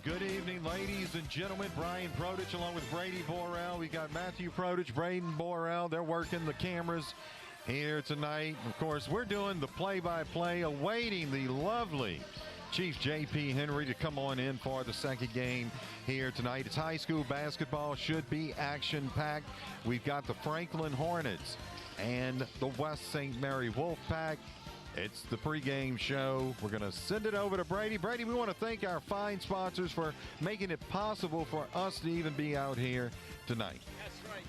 Good evening, ladies and gentlemen. Brian Prodich along with Brady Borrell. We got Matthew Prodich, Braden Borrell. They're working the cameras here tonight. Of course, we're doing the play-by-play, awaiting the lovely Chief J.P. Henry to come on in for the second game here tonight. It's high school basketball, should be action-packed. We've got the Franklin Hornets and the West St. Mary Wolfpack. It's the pregame show. We're going to send it over to Brady. Brady, we want to thank our fine sponsors for making it possible for us to even be out here tonight. That's right.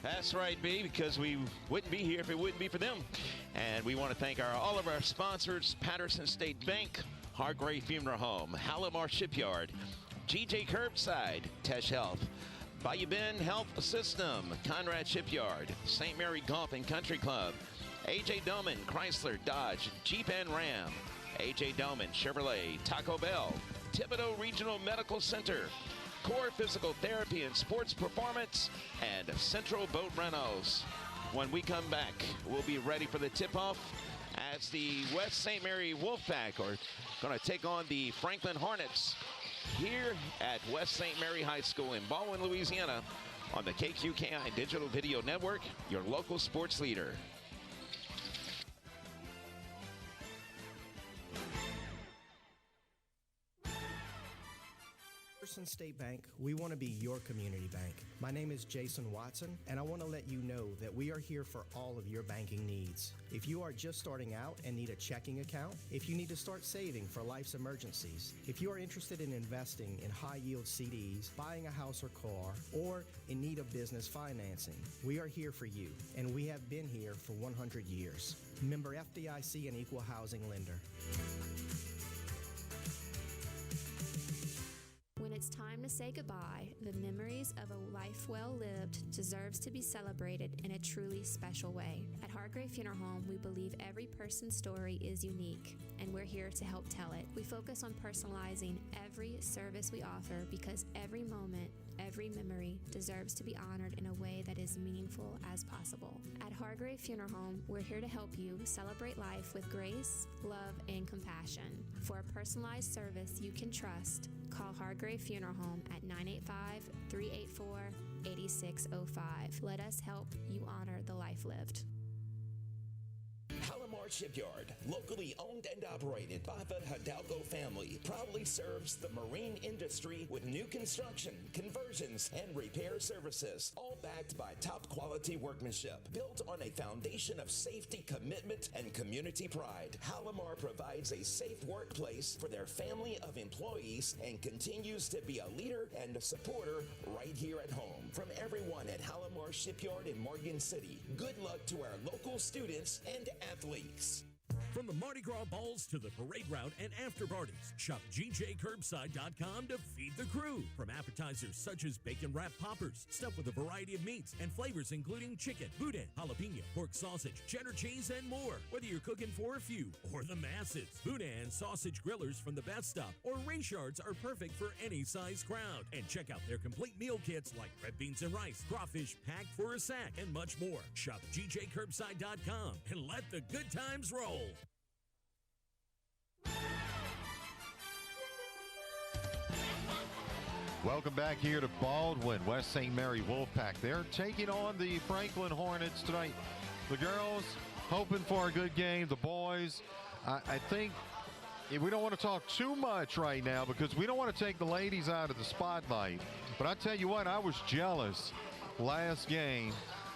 That's right, B, because we wouldn't be here if it wouldn't be for them. And we want to thank all of our sponsors: Patterson State Bank, Hargrave Funeral Home, Halimar Shipyard, GJ Curbside, Tesh Health, Bayou Bend Health System, Conrad Shipyard, St. Mary Golf and Country Club, A.J. Doman, Chrysler, Dodge, Jeep and Ram, A.J. Doman, Chevrolet, Taco Bell, Thibodeau Regional Medical Center, Core Physical Therapy and Sports Performance, and Central Boat Rentals. When we come back, we'll be ready for the tip-off as the West St. Mary Wolfpack are going to take on the Franklin Hornets here at West St. Mary High School in Baldwin, Louisiana, on the KQKI Digital Video Network, your local sports leader. Patterson State Bank, we want to be your community bank. My name is Jason Watson, and I want to let you know that we are here for all of your banking needs. If you are just starting out and need a checking account, if you need to start saving for life's emergencies, if you are interested in investing in high-yield CDs, buying a house or car, or in need of business financing, we are here for you, and we have been here for 100 years. Member FDIC and equal housing lender. When it's time to say goodbye, the memories of a life well lived deserves to be celebrated in a truly special way. At Hargrave Funeral Home, we believe every person's story is unique, and we're here to help tell it. We focus on personalizing every service we offer because every moment, every memory deserves to be honored in a way that is meaningful as possible. At Hargrave Funeral Home, we're here to help you celebrate life with grace, love, and compassion. For a personalized service you can trust, call Hargrave Funeral Home at 985-384-8605. Let us help you honor the life lived. Halimar Shipyard, locally owned and operated by the Hidalgo family, proudly serves the marine industry with new construction, conversions, and repair services, all backed by top quality workmanship. Built on a foundation of safety, commitment, and community pride, Halimar provides a safe workplace for their family of employees and continues to be a leader and a supporter right here at home. From everyone at Halimar Shipyard in Morgan City, good luck to our local students and athletes. From the Mardi Gras balls to the parade route and after parties, shop GJCurbside.com to feed the crew. From appetizers such as bacon wrapped poppers, stuffed with a variety of meats and flavors including chicken, boudin, jalapeno, pork sausage, cheddar cheese, and more. Whether you're cooking for a few or the masses, boudin sausage grillers from the best stuff or Richards are perfect for any size crowd. And check out their complete meal kits like red beans and rice, crawfish packed for a sack, and much more. Shop GJCurbside.com and let the good times roll. Welcome back here to Baldwin. West St. Mary Wolfpack. They're taking on the Franklin Hornets tonight. The girls hoping for a good game. The boys, I think we don't want to talk too much right now because we don't want to take the ladies out of the spotlight. But I tell you what, I was jealous last game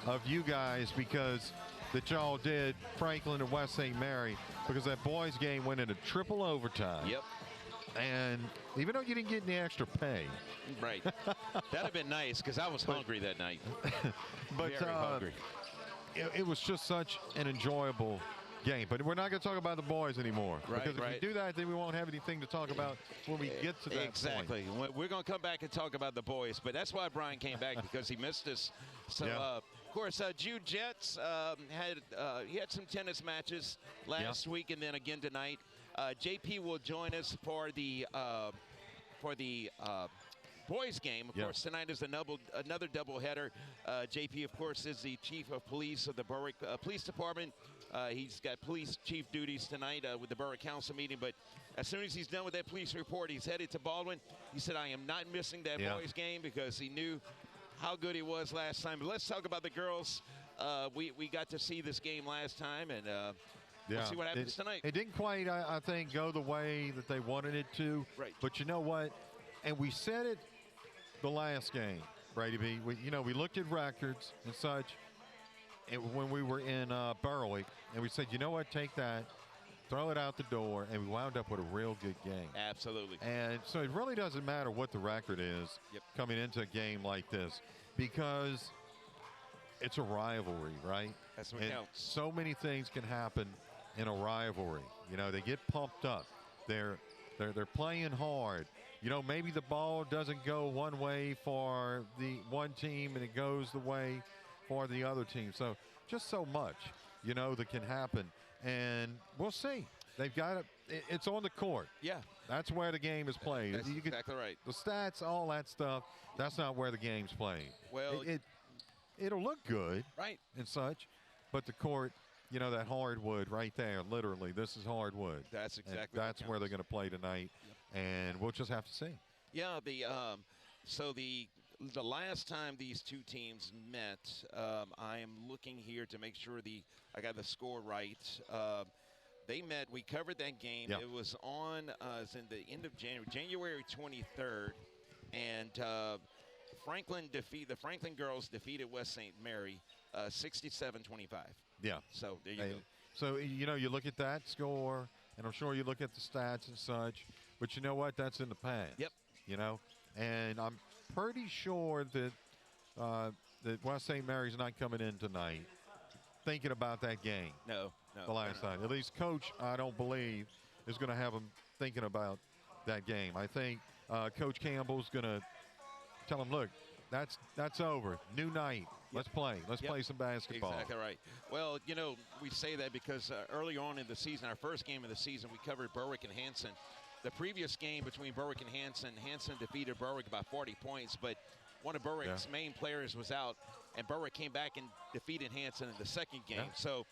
of you guys because that y'all did Franklin and West St. Mary, because that boys game went into triple overtime. Yep. And even though you didn't get any extra pay. Right. That'd have been nice because I was hungry that night. But very hungry. It was just such an enjoyable game. But we're not going to talk about the boys anymore. Right, because if we do that, then we won't have anything to talk about when we get to that exactly. point. We're going to come back and talk about the boys. But that's why Brian came back, because he missed us. So, of course, Jude Jets had some tennis matches last week and then again tonight. JP will join us for the boys game. Of course, tonight is another doubleheader. JP, of course, is the chief of police of the Berwick Police Department. He's got police chief duties tonight with the Borough Council meeting. But as soon as he's done with that police report, he's headed to Baldwin. He said, I am not missing that boys game because he knew how good he was last time. But let's talk about the girls. We got to see this game last time, and we'll see what happens tonight. It didn't quite, I think, go the way that they wanted it to. Right. But you know what? And we said it the last game, Brady B. We looked at records and such when we were in Berwick, and we said, you know what, take that, throw it out the door, and we wound up with a real good game. Absolutely. And so it really doesn't matter what the record is coming into a game like this, because it's a rivalry, right? That's what counts. So many things can happen in a rivalry. They get pumped up. They're playing hard. Maybe the ball doesn't go one way for the one team and it goes the way for the other team. So just so much, that can happen. And we'll see. They've got it. It's on the court. Yeah. That's where the game is played. That's exactly right. The stats, all that stuff, that's not where the game's played. Well, it'll look good. Right. And such, but the court, that hardwood right there, literally, this is hardwood. That's exactly and that's where they're going to play tonight. And we'll just have to see. Yeah, so the last time these two teams met, I am looking here to make sure I got the score right. They met. We covered that game. Yep. It was it's in the end of January 23rd, and the Franklin girls defeated West St. Mary 67-25. Yeah. So there you go. So you look at that score, and I'm sure you look at the stats and such. But you know what? That's in the past. Yep. And I'm pretty sure that that West St. Mary's not coming in tonight thinking about that game. No. The last time. At least Coach, I don't believe, is going to have them thinking about that game. I think Coach Campbell's going to tell them, look, that's over. New night. Let's play. Let's play some basketball. Exactly right. Well, we say that because early on in the season, our first game of the season, we covered Berwick and Hanson. The previous game between Berwick and Hanson defeated Berwick by 40 points, but one of Berwick's main players was out, and Berwick came back and defeated Hanson in the second game. Yeah. So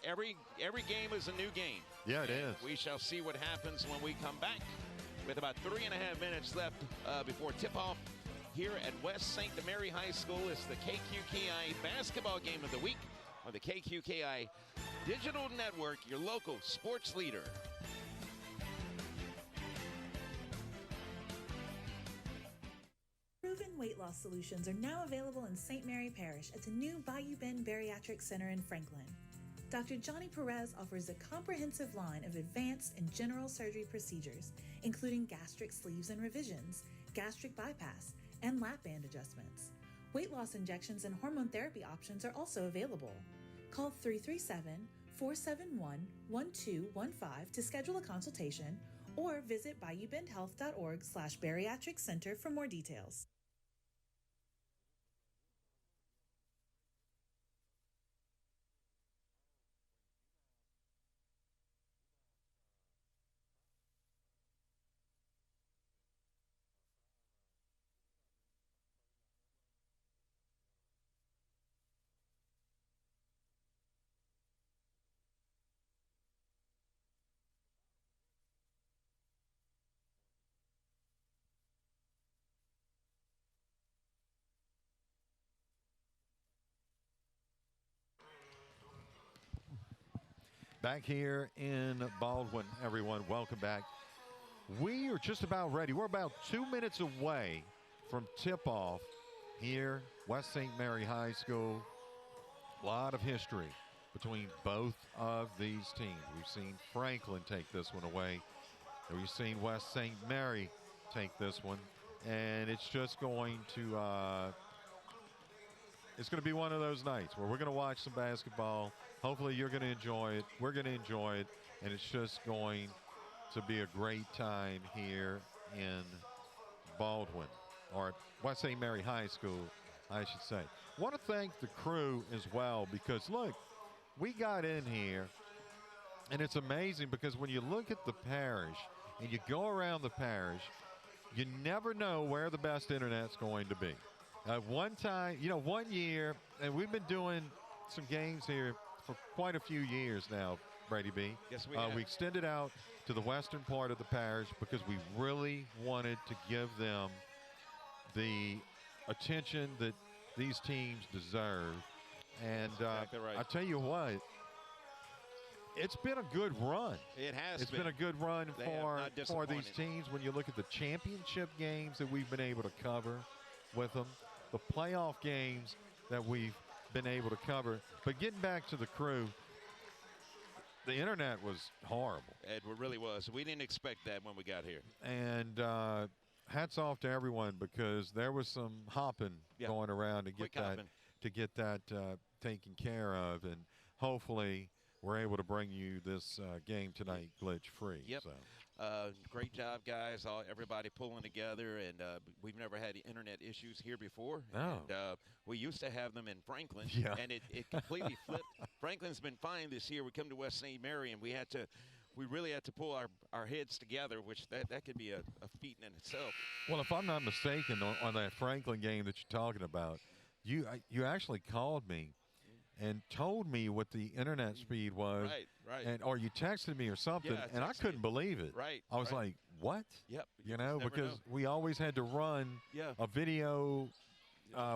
every game is a new game. Yeah, it is. We shall see what happens when we come back with about 3.5 minutes left before tip-off here at West St. Mary High School. It's the KQKI basketball game of the week on the KQKI Digital Network, your local sports leader. Proven weight loss solutions are now available in St. Mary Parish at the new Bayou Bend Bariatric Center in Franklin. Dr. Johnny Perez offers a comprehensive line of advanced and general surgery procedures, including gastric sleeves and revisions, gastric bypass, and lap band adjustments. Weight loss injections and hormone therapy options are also available. Call 337-471-1215 to schedule a consultation or visit BayouBendHealth.org/bariatric center for more details. Back here in Baldwin, everyone, welcome back. We are just about ready. We're about 2 minutes away from tip-off here, West St. Mary High School. A lot of history between both of these teams. We've seen Franklin take this one away, and we've seen West St. Mary take this one. And it's just going to it's going to be one of those nights where we're going to watch some basketball. Hopefully you're going to enjoy it. We're going to enjoy it. And it's just going to be a great time here in Baldwin, or West St. Mary High School, I should say. I want to thank the crew as well, because, look, we got in here, and it's amazing because when you look at the parish and you go around the parish, you never know where the best internet's going to be. One time, 1 year, and we've been doing some games here for quite a few years now, Brady B. Yes, we have. We extended out to the western part of the parish because we really wanted to give them the attention that these teams deserve. And exactly right. I tell you what, it's been a good run. It has It's been a good run They have not for these disappointed. teams. When you look at the championship games that we've been able to cover with them, the playoff games that we've been able to cover. But getting back to the Crew, the internet was horrible. It really was. We didn't expect that when we got here. And hats off to everyone because there was some hopping going around to get Quick hopping. that taken care of. And hopefully we're able to bring you this game tonight glitch-free. Yep. So. Great job, guys. Everybody pulling together, and we've never had internet issues here before. No. And, we used to have them in Franklin, Yeah. and it completely flipped. Franklin's been fine this year. We come to West St. Mary, and we really had to pull our heads together, which that could be a feat in itself. Well, if I'm not mistaken, on that Franklin game that you're talking about, you actually called me and told me what the internet speed was. Right. Or you texted me or something, Yeah, and I texted couldn't me. believe it. Right, I was right. like, what? Yep. Because know. we always had to run Yeah. a video,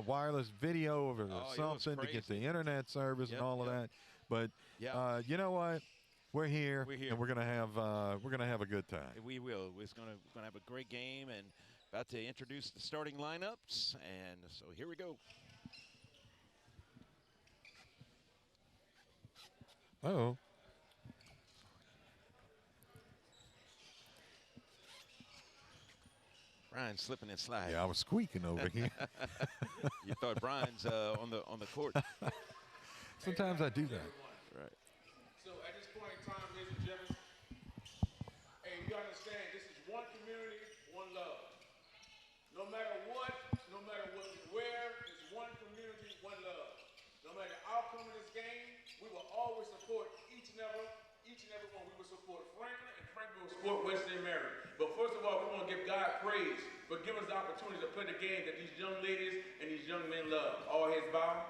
wireless video over Oh, it was something to get the crazy. internet service and Yep, all of yep. that. But Yeah. you know what? We're here, We're here. and we're gonna have a good time. We will. We're going to have a great game, and about to introduce the starting lineups, and so here we go. Uh-oh. Brian's slipping and sliding. Yeah, I was squeaking over here. You thought Brian's on the court. Sometimes I do that. Right. So at this point in time, ladies and gentlemen, hey, you understand this is one community, one love. No matter what you wear, it's one community, one love. No matter the outcome of this game, we will always support each and every one. We will support Franklin, and Franklin will support West St. Mary. But first of all, we want to give God praise for giving us the opportunity to play the game that these young ladies and these young men love. All heads bow.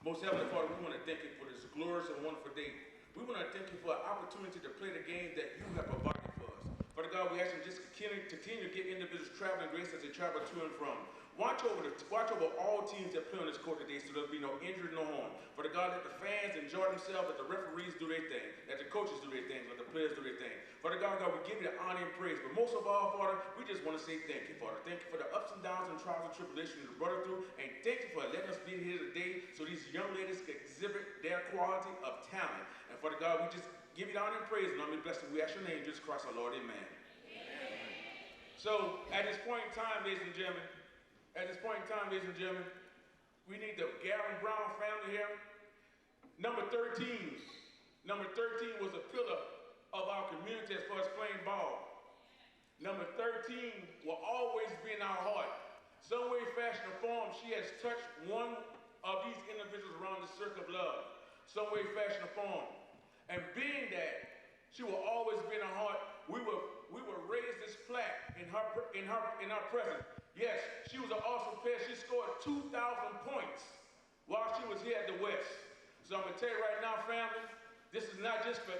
Most Heavenly Father, we want to thank you for this glorious and wonderful day. We want to thank you for an opportunity to play the game that you have provided for us. Father God, we ask you just continue to get individuals traveling grace as they travel to and from. Watch over all teams that play on this court today so there'll be no injury, no harm. Father God, let the fans enjoy themselves, let the referees do their thing, let the coaches do their thing, let the players do their thing. Father God, we give you the honor and praise. But most of all, Father, we just want to say thank you, Father. Thank you for the ups and downs and trials and tribulations you brought us through. And thank you for letting us be here today so these young ladies can exhibit their quality of talent. And Father God, we just give you the honor and praise. And I'm blessed. We ask your name, Jesus Christ, our Lord. Amen. So at this point in time, ladies and gentlemen, we need the Gavin Brown family here. Number 13 was a pillar of our community as far as playing ball. Number 13 will always be in our heart. Some way, fashion, or form, she has touched one of these individuals around the circle of love. Some way, fashion, or form. And being that she will always be in our heart, we will raise this plaque in her presence. Yes, she was an awesome player. She scored 2,000 points while she was here at the West. So I'm gonna tell you right now, family, this is not just from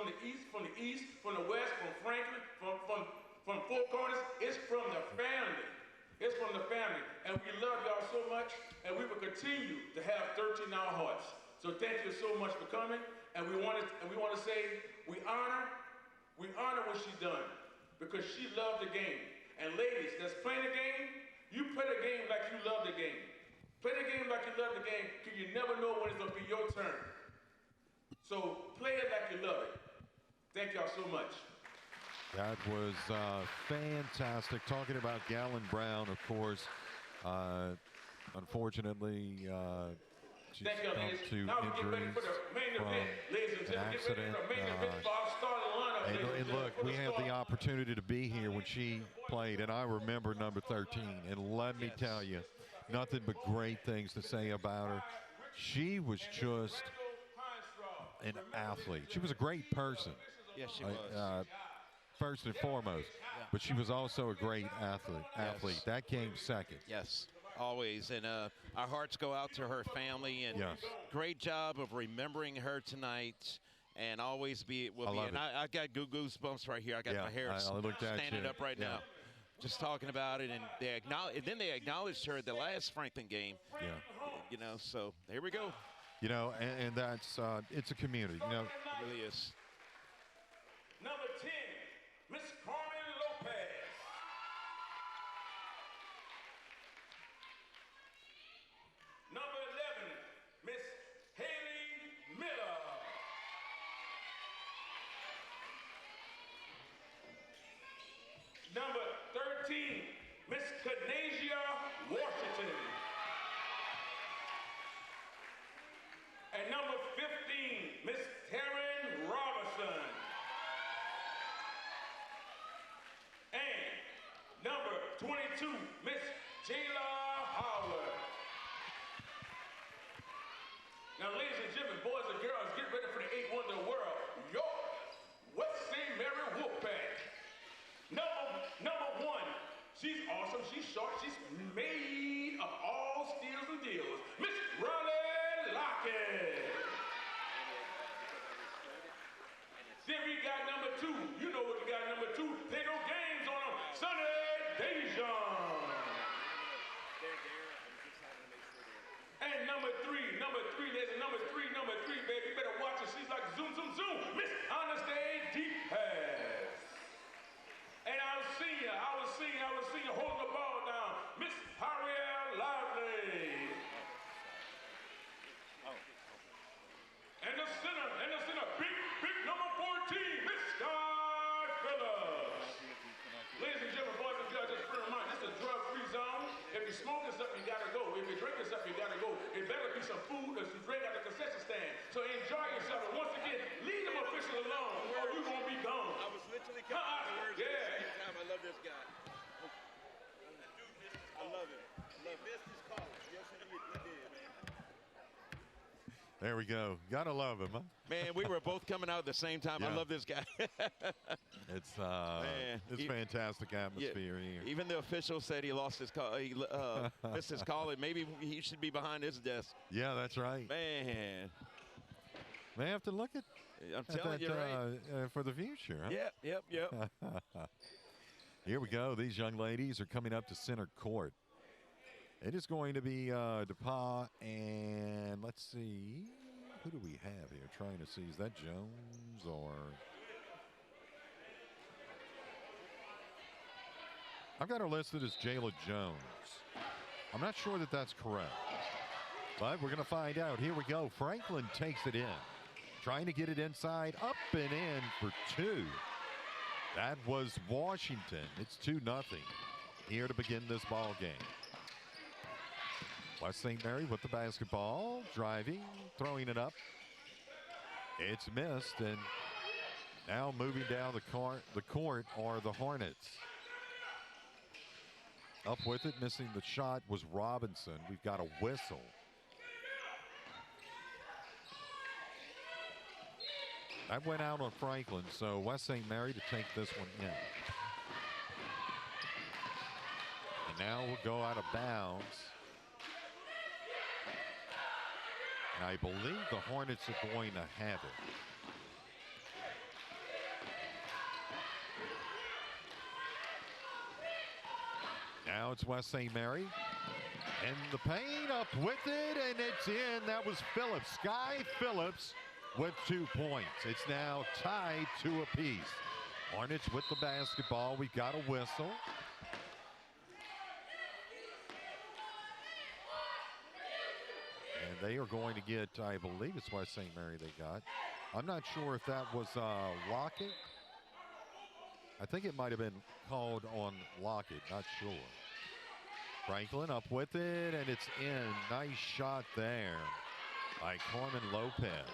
the east, from the west, from Franklin, from Four Corners. It's from the family. It's from the family, and we love y'all so much, and we will continue to have 13 in our hearts. So thank you so much for coming, and we want to say we honor what she's done because she loved the game. And ladies that's playing the game, you play the game like you love the game. Play the game like you love the game because you never know when it's going to be your turn. So play it like you love it. Thank y'all so much. That was fantastic. Talking about Galen Brown, of course. Unfortunately, she's Thank y'all, come ladies. to Now we get ready injuries for the main from event. Ladies and an gentlemen, get ready accident. for the main event for our starting lineup. And, ladies and gentlemen, look, for we the had the start. opportunity to be here when she played, and I remember number 13. And let me tell you, nothing but great things to say about her. She was just an athlete. She was a great person. Yes, she was. first and foremost. But she was also a great athlete. Yes. That came second. Yes, always. And our hearts go out to her family. And Yes. great job of remembering her tonight. And always will be. And I got goosebumps right here. I got my hair standing up right now. Just talking about it. And then they acknowledged her at the last Franklin game. Yeah. You know, so here we go. You know, and that's it's a community. You know, It really is. Number 10, Miss Carmen Lopez. Number 11, Miss Haley Miller. Number 13, Miss Kanasia Washington. And number 15, Miss Taryn Robertson. And number 22, Miss Jayla Howard. Now, ladies and gentlemen, boys and girls, get ready for the 8 Wonder World. Your West St. Mary Wolfpack. Number 1, she's awesome, she's short, she's made of all steals and deals. Miss Raleigh Lockett. Then we got number 2. You know what we got number 2. Play no games on them. Sunny Dejan. And number 3, there's a number 3, baby. You better watch her. She's like zoom, zoom, zoom. Miss Anastasia Deep Pass. And I was seeing her holding the ball down. Miss Harriet Lively. And the center, big number 14, Miss Scott Phillips. Ladies and gentlemen, boys and girls, just a friend of mine, this is a drug-free zone. If you're smoking something, you gotta go. If you're drinking something, you gotta go. It better be some food or some drink at the concession stand. So enjoy yourself. And once again, leave them officials alone, or you're gonna be gone. I was literally counting the words at the same time. I love this guy. I love him. He missed his call. Yes, he did, man. there we go. Gotta love him, huh? Man, we were both coming out at the same time. I love this guy. It's he- fantastic atmosphere here. Even the official said he lost his call. He missed his call, and maybe he should be behind his desk. Yeah, that's right. Man, May have to look at I'm telling you, right? for the future. Huh? Yep. Here we go. These young ladies are coming up to center court. It is going to be DePauw, and let's see. Who do we have here? Trying to see. Is that Jones or... I've got her listed as Jayla Jones. I'm not sure that that's correct, but we're going to find out. Here we go. Franklin takes it in. Trying to get it inside, up and in for 2. That was Washington. It's 2-0 here to begin this ball game. West St. Mary with the basketball, driving, throwing it up. It's missed, and now moving down the court are the Hornets. Up with it, missing the shot was Robinson. We've got a whistle. That went out on Franklin, so West St. Mary to take this one in. And now we'll go out of bounds. And I believe the Hornets are going to have it. Now it's West St. Mary. And the paint up with it, and it's in. That was Phillips. Sky Phillips with 2 points. It's now tied 2 apiece. Hornets with the basketball. We've got a whistle. And they are going to get, I believe it's West St. Mary they got. I'm not sure if that was Lockett. I think it might have been called on Lockett, not sure. Franklin up with it, and it's in. Nice shot there by Carmen Lopez.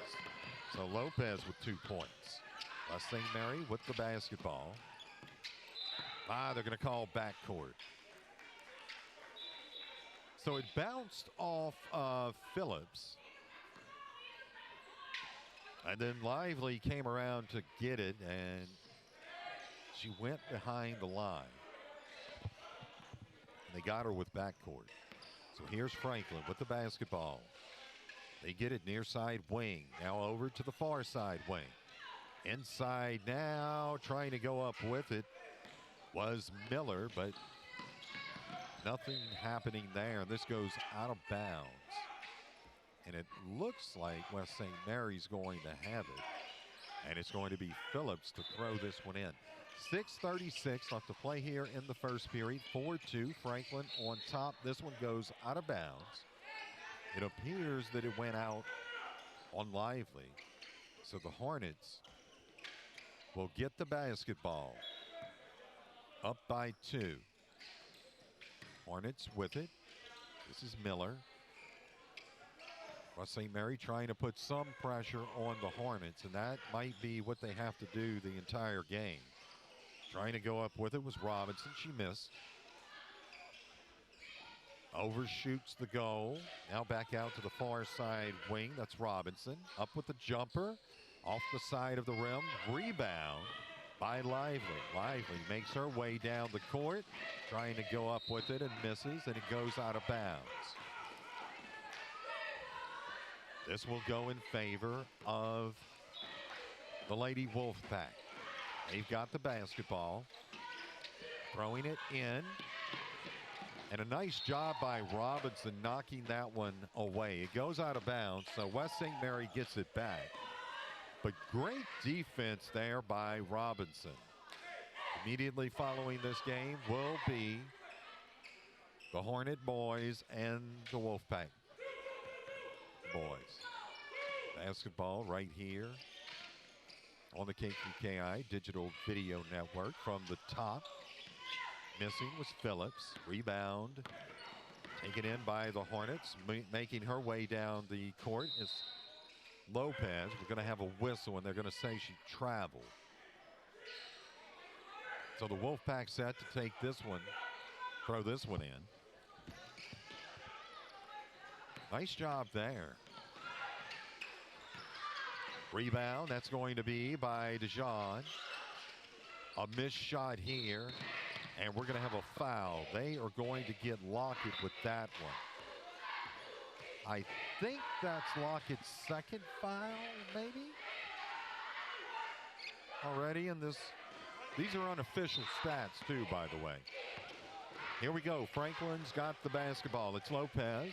So Lopez with 2 points. West St. Mary with the basketball. They're going to call backcourt. So it bounced off of Phillips. And then Lively came around to get it, and She went behind the line. And they got her with backcourt. So here's Franklin with the basketball. They get it near side wing. Now over to the far side wing. Inside now, trying to go up with it was Miller, but nothing happening there. This goes out of bounds. And it looks like West St. Mary's going to have it. And it's going to be Phillips to throw this one in. 6:36 left to play here in the first period. 4-2, Franklin on top. This one goes out of bounds. It appears that it went out on Lively. So the Hornets will get the basketball. Up by 2. Hornets with it. This is Miller. West St. Mary trying to put some pressure on the Hornets, and that might be what they have to do the entire game. Trying to go up with it was Robinson. She missed. Overshoots the goal. Now back out to the far side wing. That's Robinson. Up with the jumper. Off the side of the rim. Rebound by Lively. Lively makes her way down the court. Trying to go up with it and misses, and it goes out of bounds. This will go in favor of the Lady Wolfpack. They've got the basketball. Throwing it in. And a nice job by Robinson knocking that one away. It goes out of bounds, so West St. Mary gets it back. But great defense there by Robinson. Immediately following this game will be the Hornet boys and the Wolfpack boys. Basketball right here on the KQKI Digital Video Network from the top. Missing was Phillips. Rebound taken in by the Hornets. Making her way down the court is Lopez. We're going to have a whistle, and they're going to say she traveled. So the Wolfpack set to take this one, throw this one in. Nice job there. Rebound, that's going to be by DeJean. A missed shot here, and we're going to have a foul. They are going to get Lockett with that one. I think that's Lockett's second foul, maybe? Already in this. These are unofficial stats, too, by the way. Here we go. Franklin's got the basketball. It's Lopez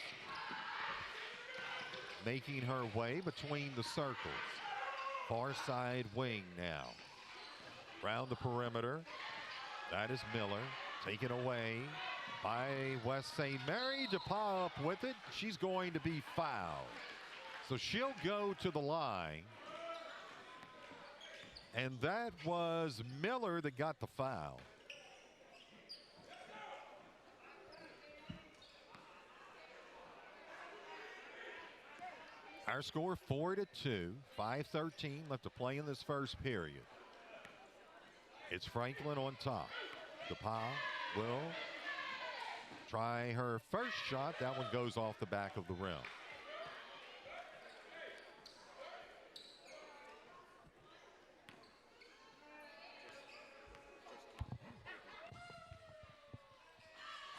making her way between the circles. Far side wing now. Around the perimeter. That is Miller. Taken away by West St. Mary. DePaul up with it. She's going to be fouled. So she'll go to the line. And that was Miller that got the foul. Our score 4-2, 5:13 left to play in this first period. It's Franklin on top. DePaul will try her first shot. That one goes off the back of the rim.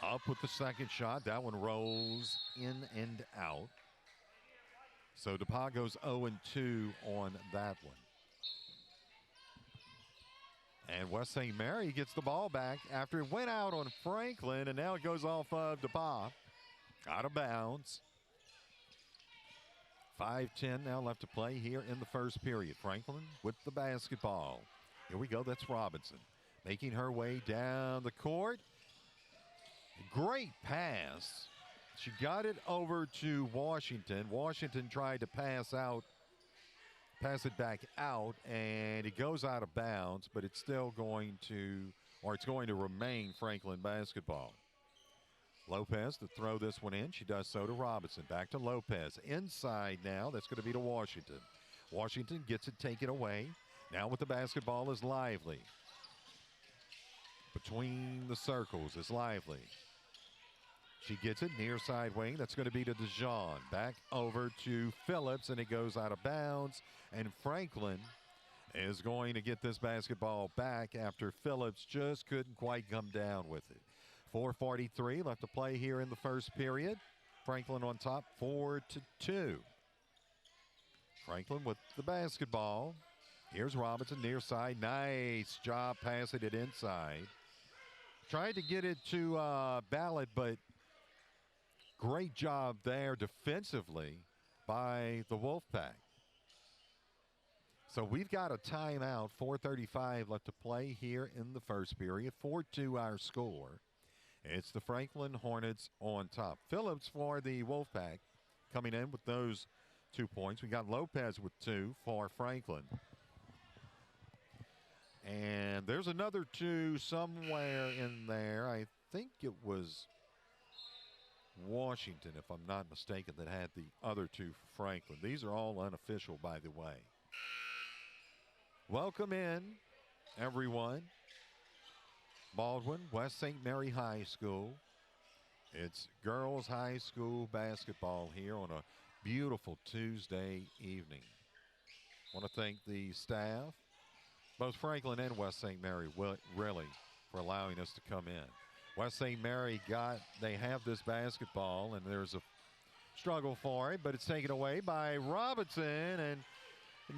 Up with the second shot. That one rolls in and out. So DePaul goes 0-2 on that one. And West St. Mary gets the ball back after it went out on Franklin, and now it goes off of DePaul. Out of bounds. 5:10 now left to play here in the first period. Franklin with the basketball. Here we go. That's Robinson making her way down the court. Great pass. She got it over to Washington. Washington tried to pass it back out, and it goes out of bounds, but it's still going to, or it's going to remain Franklin basketball. Lopez to throw this one in. She does so to Robinson. Back to Lopez. Inside now. That's going to be to Washington. Washington gets it taken away. Now with the basketball is Lively. Between the circles is Lively. She gets it near side wing. That's going to be to DeJean. Back over to Phillips, and it goes out of bounds. And Franklin is going to get this basketball back after Phillips just couldn't quite come down with it. 4:43 left to play here in the first period. Franklin on top, 4-2. Franklin with the basketball. Here's Robinson near side. Nice job passing it inside. Tried to get it to Ballard, but great job there defensively by the Wolfpack. So we've got a timeout, 4:35 left to play here in the first period. 4-2 our score. It's the Franklin Hornets on top. Phillips for the Wolfpack coming in with those 2 points. We got Lopez with 2 for Franklin. And there's another 2 somewhere in there. I think it was Washington, if I'm not mistaken, that had the other 2 for Franklin. These are all unofficial, by the way. Welcome in, everyone. Baldwin, West St. Mary High School. It's girls high school basketball here on a beautiful Tuesday evening. Want to thank the staff, both Franklin and West St. Mary, really, for allowing us to come in. West St. Mary they have this basketball, and there's a struggle for it, but it's taken away by Robinson, and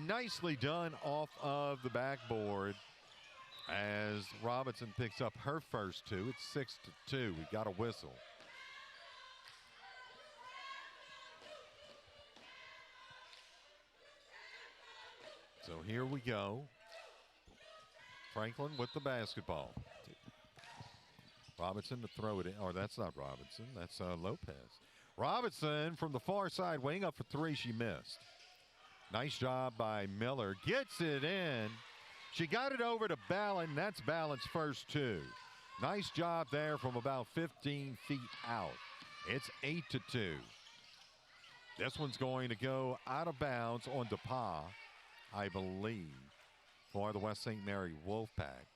nicely done off of the backboard as Robinson picks up her first 2. It's 6-2. We got a whistle. So here we go. Franklin with the basketball. Robinson to throw it in. Or that's not Robinson. That's Lopez. Robinson from the far side wing up for 3. She missed. Nice job by Miller. Gets it in. She got it over to Ballin. That's Ballin's first 2. Nice job there from about 15 feet out. It's 8-2. This one's going to go out of bounds on DePauw, I believe, for the West St. Mary Wolfpack.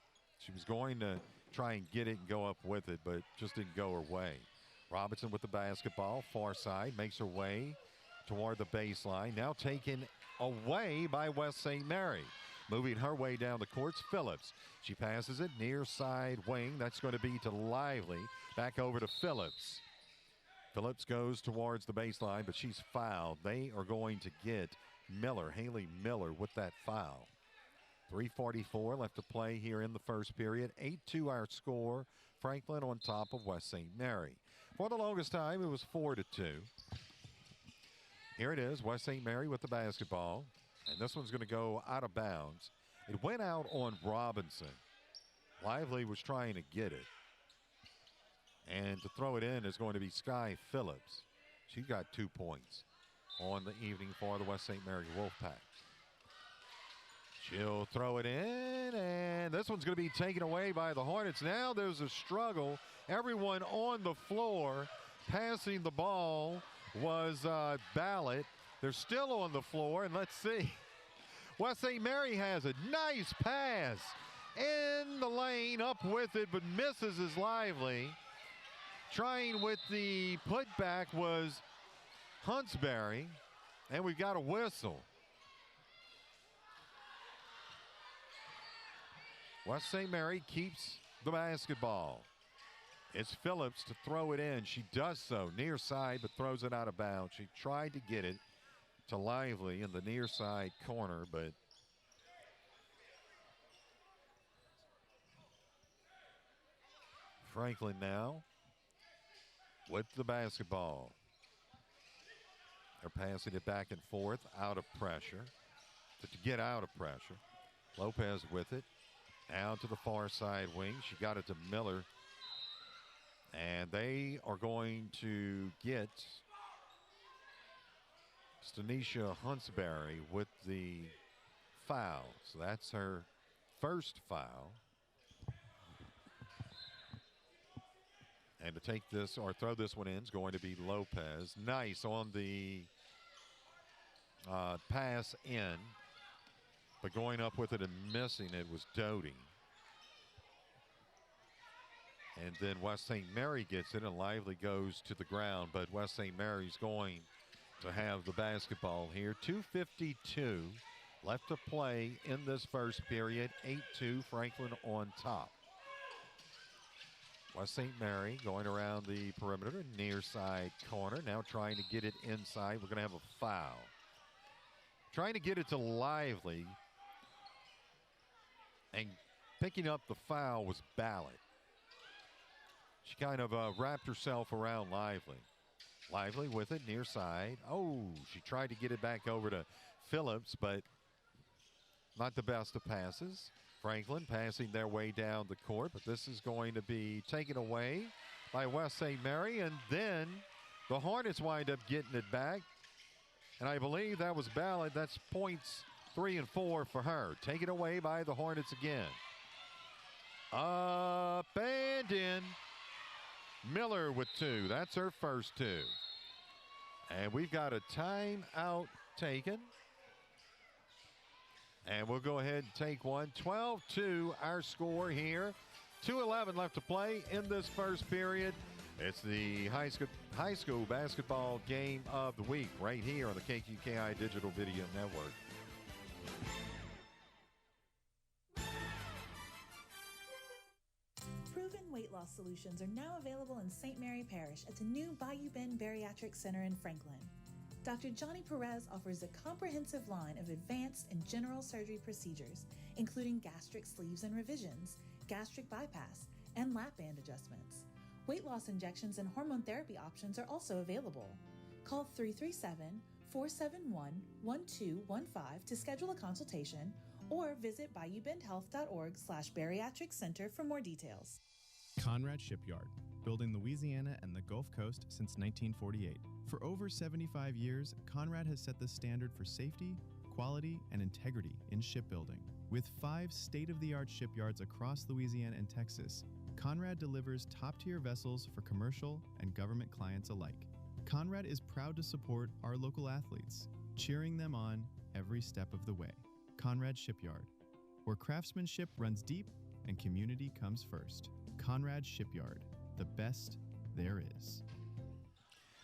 She was going to try and get it and go up with it, but just didn't go her way. Robinson with the basketball, far side, makes her way toward the baseline. Now taken away by West St. Mary. Moving her way down the court's Phillips. She passes it near side wing. That's going to be to Lively. Back over to Phillips. Phillips goes towards the baseline, but she's fouled. They are going to get Miller, Haley Miller, with that foul. 3:44 left to play here in the first period. 8-2 our score. Franklin on top of West St. Mary. For the longest time, it was 4-2. Here it is, West St. Mary with the basketball. And this one's going to go out of bounds. It went out on Robinson. Lively was trying to get it. And to throw it in is going to be Sky Phillips. She got 2 points on the evening for the West St. Mary Wolfpack. She'll throw it in, and this one's going to be taken away by the Hornets. Now there's a struggle. Everyone on the floor passing the ball was Ballot. They're still on the floor, and let's see. West St. Mary has a nice pass in the lane, up with it, but misses as Lively. Trying with the putback was Huntsberry, and we've got a whistle. West St. Mary keeps the basketball. It's Phillips to throw it in. She does so near side, but throws it out of bounds. She tried to get it to Lively in the near side corner, but Franklin now with the basketball. They're passing it back and forth out of pressure. To get out of pressure. Lopez with it. Out to the far side wing. She got it to Miller. And they are going to get Stanisha Huntsberry with the foul. So that's her first foul. And to take this or throw this one in is going to be Lopez. Nice on the pass in. But going up with it and missing it was Doty. And then West St. Mary gets it and Lively goes to the ground. But West St. Mary's going to have the basketball here. 2:52 left to play in this first period. 8-2, Franklin on top. West St. Mary going around the perimeter, near side corner. Now trying to get it inside. We're going to have a foul. Trying to get it to Lively. And picking up the foul was Ballard. She kind of wrapped herself around Lively. Lively with it near side. Oh, she tried to get it back over to Phillips, but not the best of passes. Franklin passing their way down the court, but this is going to be taken away by West St. Mary, and then the Hornets wind up getting it back. And I believe that was Ballard. That's points 3 and 4 for her. Taken away by the Hornets again. Up and in. Miller with 2. That's her first 2. And we've got a timeout taken. And we'll go ahead and take one. 12-2 our score here. 2:11 left to play in this first period. It's the high school basketball game of the week right here on the KQKI Digital Video Network. Proven weight loss solutions are now available in St. Mary Parish at the new Bayou Bend Bariatric Center in Franklin. Dr. Johnny Perez offers a comprehensive line of advanced and general surgery procedures, including gastric sleeves and revisions, gastric bypass, and lap band adjustments. Weight loss injections and hormone therapy options are also available. Call 337-471-1215 to schedule a consultation or visit BayouBendHealth.org/bariatric center for more details. Conrad Shipyard, building Louisiana and the Gulf Coast since 1948. For over 75 years, Conrad has set the standard for safety, quality, and integrity in shipbuilding. With 5 state-of-the-art shipyards across Louisiana and Texas, Conrad delivers top-tier vessels for commercial and government clients alike. Conrad is proud to support our local athletes, cheering them on every step of the way. Conrad Shipyard, where craftsmanship runs deep and community comes first. Conrad Shipyard, the best there is.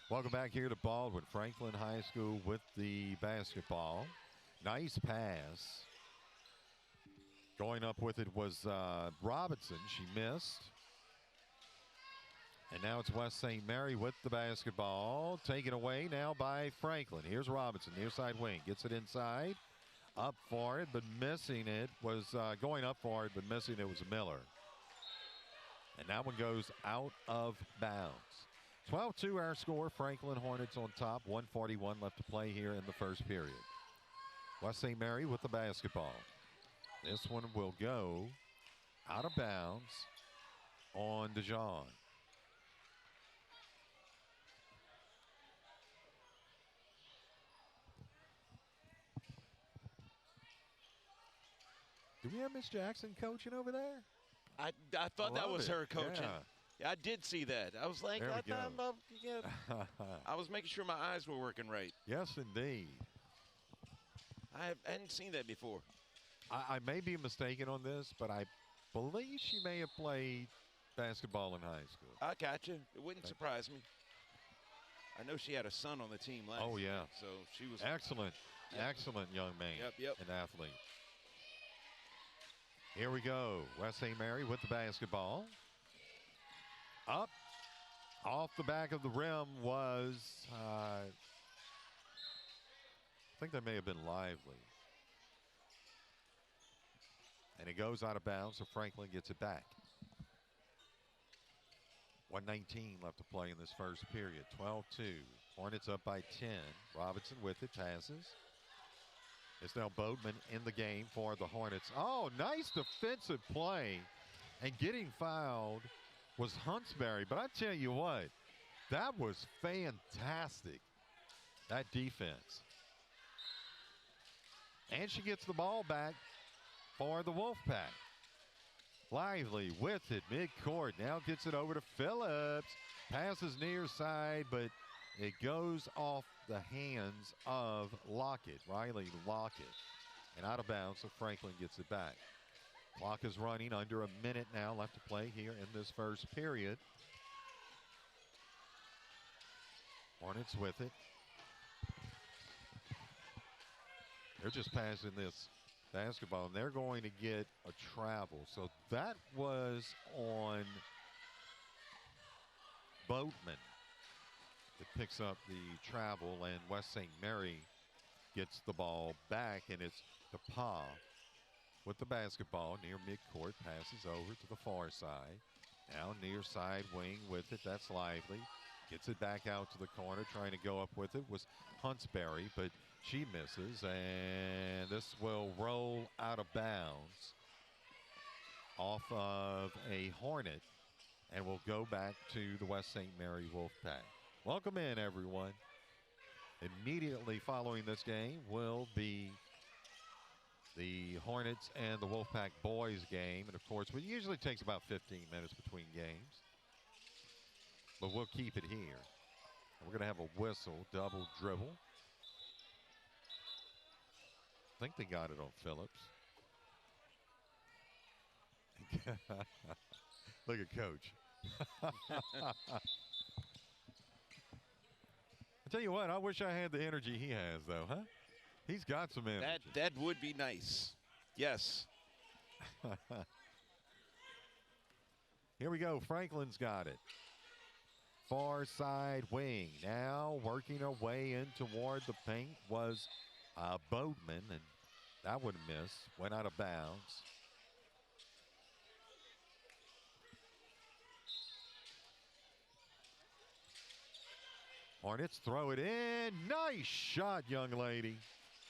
Welcome back here to Baldwin Franklin High School with the basketball. Nice pass. Going up with it was Robinson. She missed. And now it's West St. Mary with the basketball. Taken away now by Franklin. Here's Robinson, near side wing. Gets it inside. Up for it, but missing it was going up for it, but missing it was Miller. And that one goes out of bounds. 12-2 our score. Franklin Hornets on top. 1:41 left to play here in the first period. West St. Mary with the basketball. This one will go out of bounds on DeJean. Do we have Miss Jackson coaching over there? I thought that was her coaching. Yeah. I did see that. I was like, There we go. I was making sure my eyes were working right. Yes, indeed. I hadn't seen that before. I may be mistaken on this, but I believe she may have played basketball in high school. I got you. It wouldn't surprise me. I know she had a son on the team last Oh, yeah. year, so she was Excellent. Yep. Excellent young man. Yep. An athlete. Here we go. West St. Mary with the basketball. Up. Off the back of the rim was, I think that may have been Lively. And it goes out of bounds, so Franklin gets it back. 1:19 left to play in this first period. 12-2. Hornets up by 10. Robinson with it, passes. It's now Boatman in the game for the Hornets. Oh, nice defensive play. And getting fouled was Huntsberry. But I tell you what, that was fantastic, that defense. And she gets the ball back for the Wolfpack. Lively with it, midcourt. Now gets it over to Phillips. Passes near side, but it goes off the hands of Lockett, Riley Lockett. And out of bounds, so Franklin gets it back. Clock is running, under a minute now left to play here in this first period. Hornets with it. They're just passing this basketball, and they're going to get a travel. So that was on Boatman that picks up the travel, and West St. Mary gets the ball back, and it's DePaul with the basketball near midcourt, passes over to the far side. Now near side wing with it, that's Lively. Gets it back out to the corner, trying to go up with it was Huntsberry, but she misses, and this will roll out of bounds off of a Hornet, and will go back to the West St. Mary Wolfpack. Welcome in, everyone. Immediately following this game will be the Hornets and the Wolfpack boys game. And, of course, it usually takes about 15 minutes between games. But we'll keep it here. We're going to have a whistle, double dribble. I think they got it on Phillips. Look at Coach. I tell you what, I wish I had the energy he has, though, huh? He's got some energy. That would be nice. Yes. Here we go. Franklin's got it. Far side wing. Now working her way in toward the paint was Boatman, and that would miss. Went out of bounds. Hornets throw it in. Nice shot, young lady.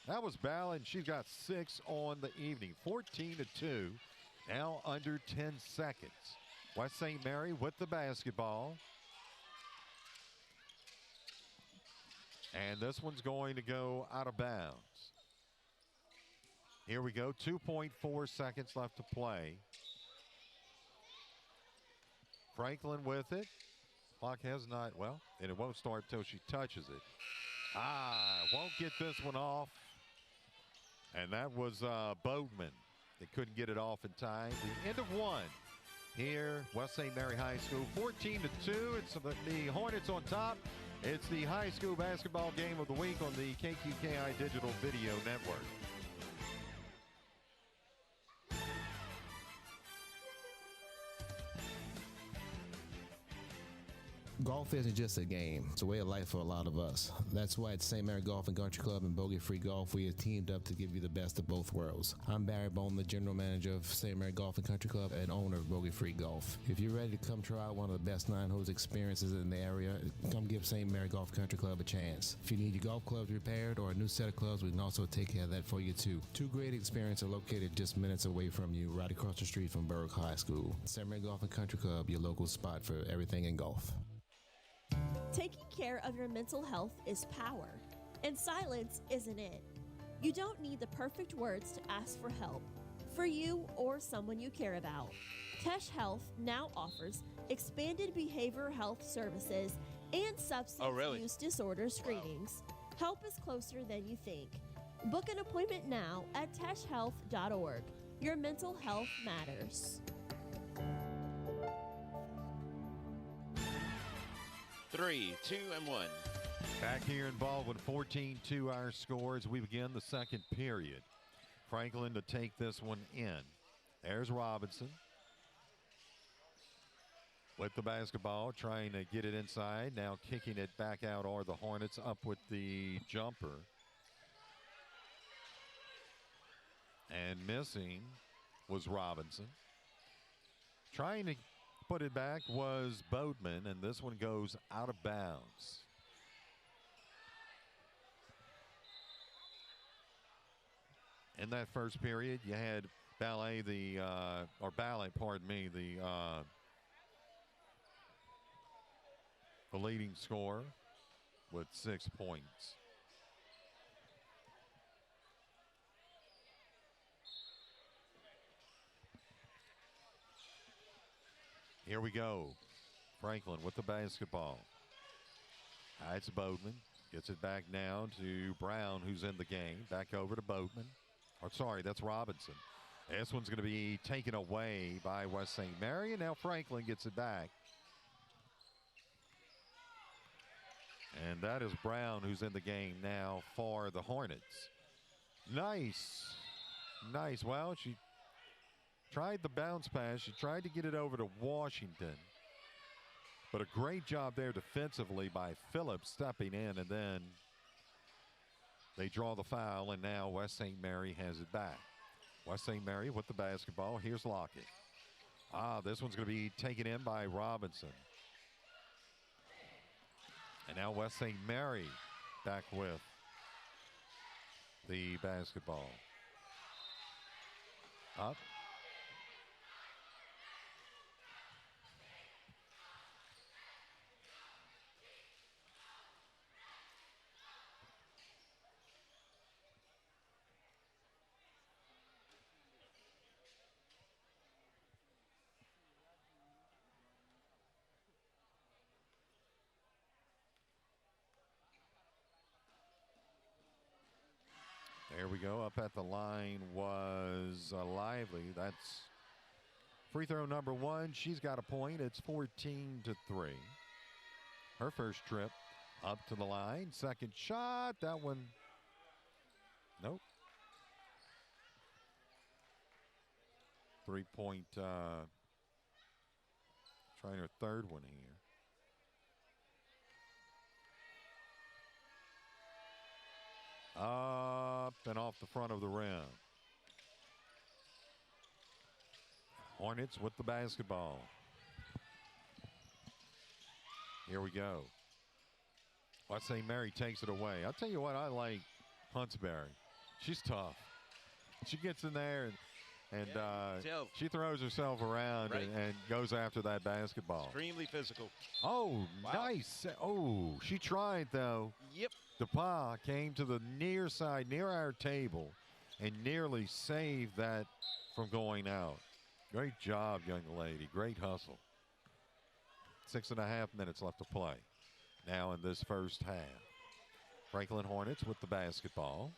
That was Ballard. She's got 6 on the evening. 14-2. Now under 10 seconds. West St. Mary with the basketball. And this one's going to go out of bounds. Here we go. 2.4 seconds left to play. Franklin with it. Clock has not, well, and it won't start till she touches it. Won't get this one off. And that was Boatman. They couldn't get it off in time. The end of one here, West St. Mary High School. 14-2. It's the Hornets on top. It's the high school basketball game of the week on the KQKI Digital Video Network. Golf isn't just a game. It's a way of life for a lot of us. That's why at St. Mary Golf and Country Club and Bogey Free Golf, we have teamed up to give you the best of both worlds. I'm Barry Bowman, the general manager of St. Mary Golf and Country Club and owner of Bogey Free Golf. If you're ready to come try out one of the best 9-hole experiences in the area, come give St. Mary Golf and Country Club a chance. If you need your golf clubs repaired or a new set of clubs, we can also take care of that for you too. 2 great experiences are located just minutes away from you, right across the street from Berg High School. St. Mary Golf and Country Club, your local spot for everything in golf. Taking care of your mental health is power, and silence isn't it. You don't need the perfect words to ask for help, for you or someone you care about. Tesh Health now offers expanded behavioral health services and substance use disorder screenings. Help is closer than you think. Book an appointment now at teshhealth.org. Your mental health matters. 3, 2, and 1. Back here in Baldwin, 14-2 our score as we begin the second period. Franklin to take this one in. There's Robinson with the basketball, trying to get it inside. Now kicking it back out are the Hornets up with the jumper. And missing was Robinson. Trying to put it back was Boatman, and this one goes out of bounds. In that first period, you had Ballet, the leading scorer with 6 points. Here we go. Franklin with the basketball. It's Boatman. Gets it back now to Brown, who's in the game. Back over to Boatman. Or sorry, that's Robinson. This one's going to be taken away by West St. Mary, and now Franklin gets it back. And that is Brown, who's in the game now for the Hornets. Nice. Nice. Well, she tried the bounce pass. She tried to get it over to Washington. But a great job there defensively by Phillips stepping in, and then they draw the foul, and now West St. Mary has it back. West St. Mary with the basketball. Here's Lockett. This one's going to be taken in by Robinson. And now West St. Mary back with the basketball. Up. There we go. Up at the line was Lively. That's free throw number one. She's got a point. It's 14-3. Her first trip up to the line. Second shot. That one. Nope. 3-point. Trying her third one here. Up and off the front of the rim. Hornets with the basketball. Here we go. West St. Mary takes it away. I'll tell you what, I like Huntsberry. She's tough. She gets in there and she throws herself around and goes after that basketball. Extremely physical. Oh, wow. Nice. Oh, she tried, though. Yep. DePauw came to the near side, near our table, and nearly saved that from going out. Great job, young lady. Great hustle. 6.5 minutes left to play now in this first half. Franklin Hornets with the basketball.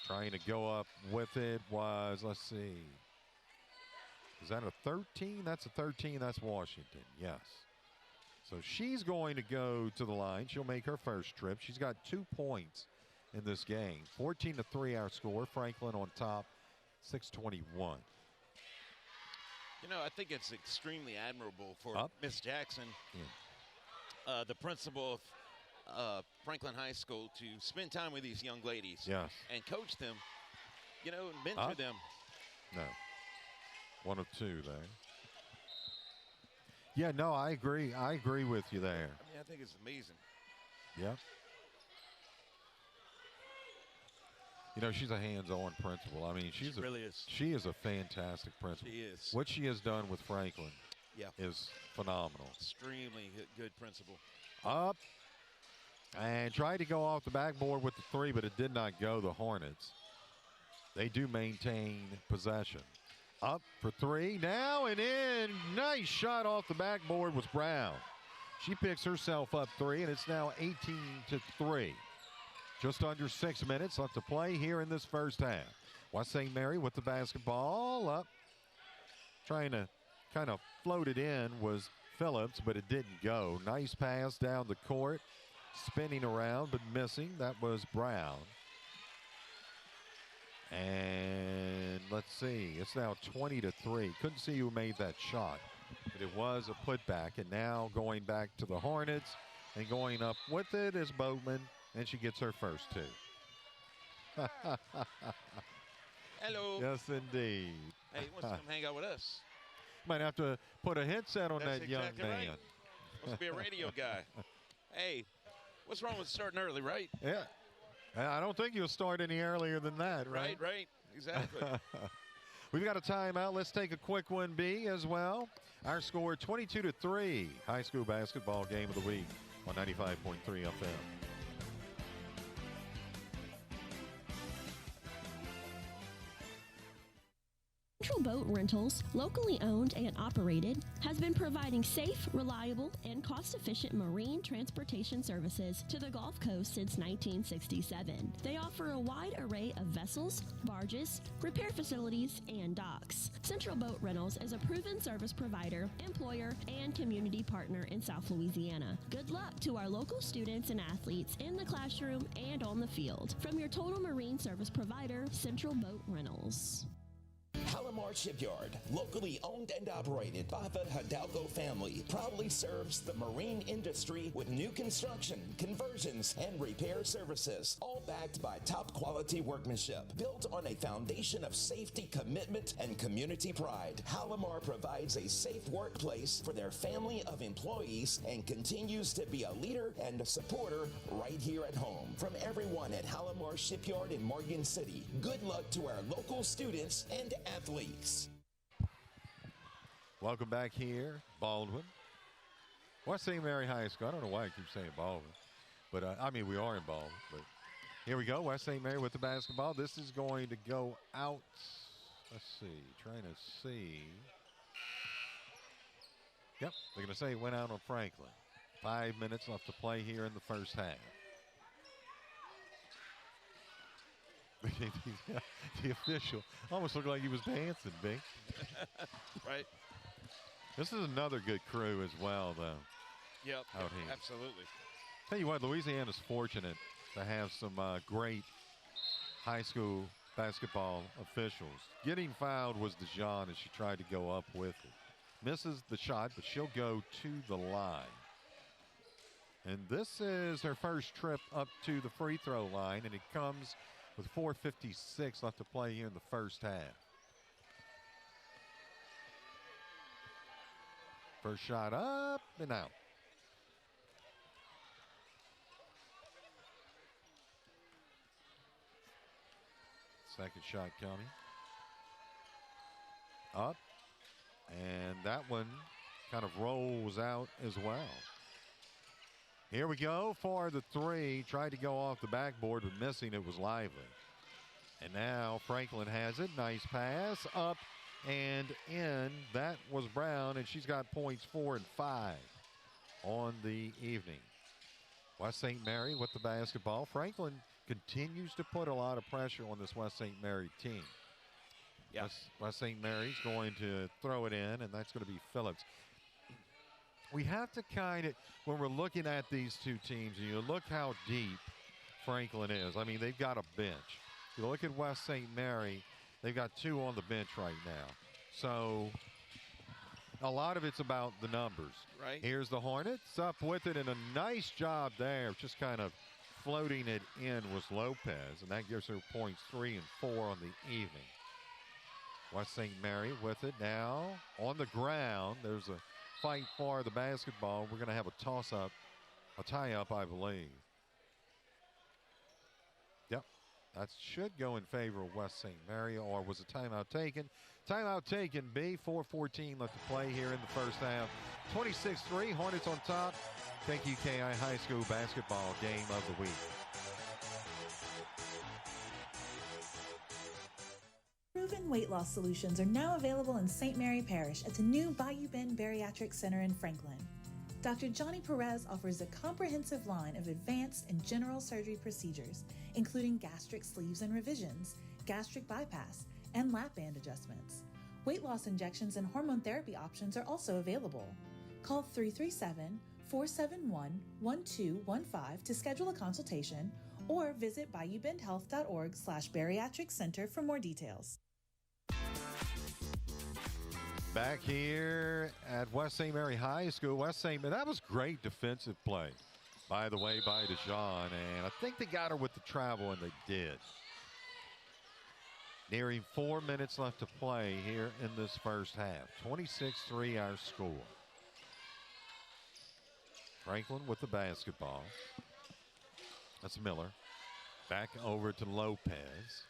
Trying to go up with it was, let's see. Is that a 13? That's a 13. That's Washington. Yes. So she's going to go to the line. She'll make her first trip. She's got 2 points in this game. 14-3 our score. Franklin on top, 6:21. You know, I think it's extremely admirable for Miss Jackson, the principal of Franklin High School, to spend time with these young ladies and coach them, you know, and mentor them. No. 1 of 2 there. Yeah, no, I agree. I agree with you there. I mean, I think it's amazing. Yeah. You know, she's a hands-on principal. I mean, she really is. She is a fantastic principal. She is. What she has done with Franklin is phenomenal. Extremely good principal. Up. And tried to go off the backboard with the 3, but it did not go. The Hornets. They do maintain possession. Up for 3 now and in. Nice shot off the backboard was Brown. She picks herself up 3, and it's now 18-3. Just under 6 minutes left to play here in this first half. West St. Mary with the basketball up. Trying to kind of float it in was Phillips, but it didn't go. Nice pass down the court. Spinning around, but missing. That was Brown. And let's see, it's now 20-3. Couldn't see who made that shot, but it was a putback. And now going back to the Hornets and going up with it is Boatman, and she gets her first 2. Hello. Yes, indeed. Hey, he wants to come hang out with us. Might have to put a headset on That's that young exactly man. Right. Wants to be a radio guy. Hey, what's wrong with starting early, right? Yeah. I don't think you'll start any earlier than that, right? Right, exactly. We've got a timeout. Let's take a quick one, B, as well. Our score, 22-3. High school basketball game of the week on 95.3 FM. Central Boat Rentals, locally owned and operated, has been providing safe, reliable, and cost-efficient marine transportation services to the Gulf Coast since 1967. They offer a wide array of vessels, barges, repair facilities, and docks. Central Boat Rentals is a proven service provider, employer, and community partner in South Louisiana. Good luck to our local students and athletes in the classroom and on the field. From your total marine service provider, Central Boat Rentals. Palomar Shipyard, locally owned and operated by the Hidalgo family, proudly serves the marine industry with new construction, conversions, and repair services, all backed by top quality workmanship. Built on a foundation of safety, commitment, and community pride, Palomar provides a safe workplace for their family of employees and continues to be a leader and a supporter right here at home. From everyone at Palomar Shipyard in Morgan City, good luck to our local students and athletes. Welcome back here, Baldwin. West St. Mary High School. I don't know why I keep saying Baldwin, but I mean, we are in Baldwin. But here we go, West St. Mary with the basketball. This is going to go out. Let's see, trying to see. Yep, they're going to say it went out on Franklin. 5 minutes left to play here in the first half. The official almost looked like he was dancing, Bink. Right. This is another good crew as well, though. Yep, out here. absolutely. Tell you what, Louisiana's fortunate to have some great high school basketball officials. Getting fouled was Dijon as she tried to go up with it. Misses the shot, but she'll go to the line. And this is her first trip up to the free throw line, and it comes with 4:56 left to play here in the first half. First shot up and out. Second shot coming. Up. And that one kind of rolls out as well. Here we go for the three. Tried to go off the backboard, but missing. It was Lively. And now Franklin has it. Nice pass. Up and in. That was Brown, and she's got points 4 and 5 on the evening. West St. Mary with the basketball. Franklin continues to put a lot of pressure on this West St. Mary team. Yes. West St. Mary's going to throw it in, and that's going to be Phillips. We have to kind of, when we're looking at these two teams, and you look how deep Franklin is. I mean, they've got a bench. You look at West St. Mary, they've got 2 on the bench right now. So a lot of it's about the numbers. Right. Here's the Hornets up with it, and a nice job there, just kind of floating it in was Lopez, and that gives her points 3 and 4 on the evening. West St. Mary with it now on the ground. There's a fight for the basketball. We're going to have a toss-up, a tie-up, I believe. Yep, that should go in favor of West St. Mary, or was a timeout taken? Timeout taken, B. 4:14 left to play here in the first half. 26-3, Hornets on top. KQKI High School basketball game of the week. Proven weight loss solutions are now available in St. Mary Parish at the new Bayou Bend Bariatric Center in Franklin. Dr. Johnny Perez offers a comprehensive line of advanced and general surgery procedures, including gastric sleeves and revisions, gastric bypass, and lap band adjustments. Weight loss injections and hormone therapy options are also available. Call 337-471-1215 to schedule a consultation, or visit BayouBendHealth.org/bariatric center for more details. Back here at West St. Mary High School. West St. Mary, that was great defensive play, by the way, by Dijon. And I think they got her with the travel, and they did. Nearing 4 minutes left to play here in this first half. 26-3 our score. Franklin with the basketball. That's Miller. Back over to Lopez.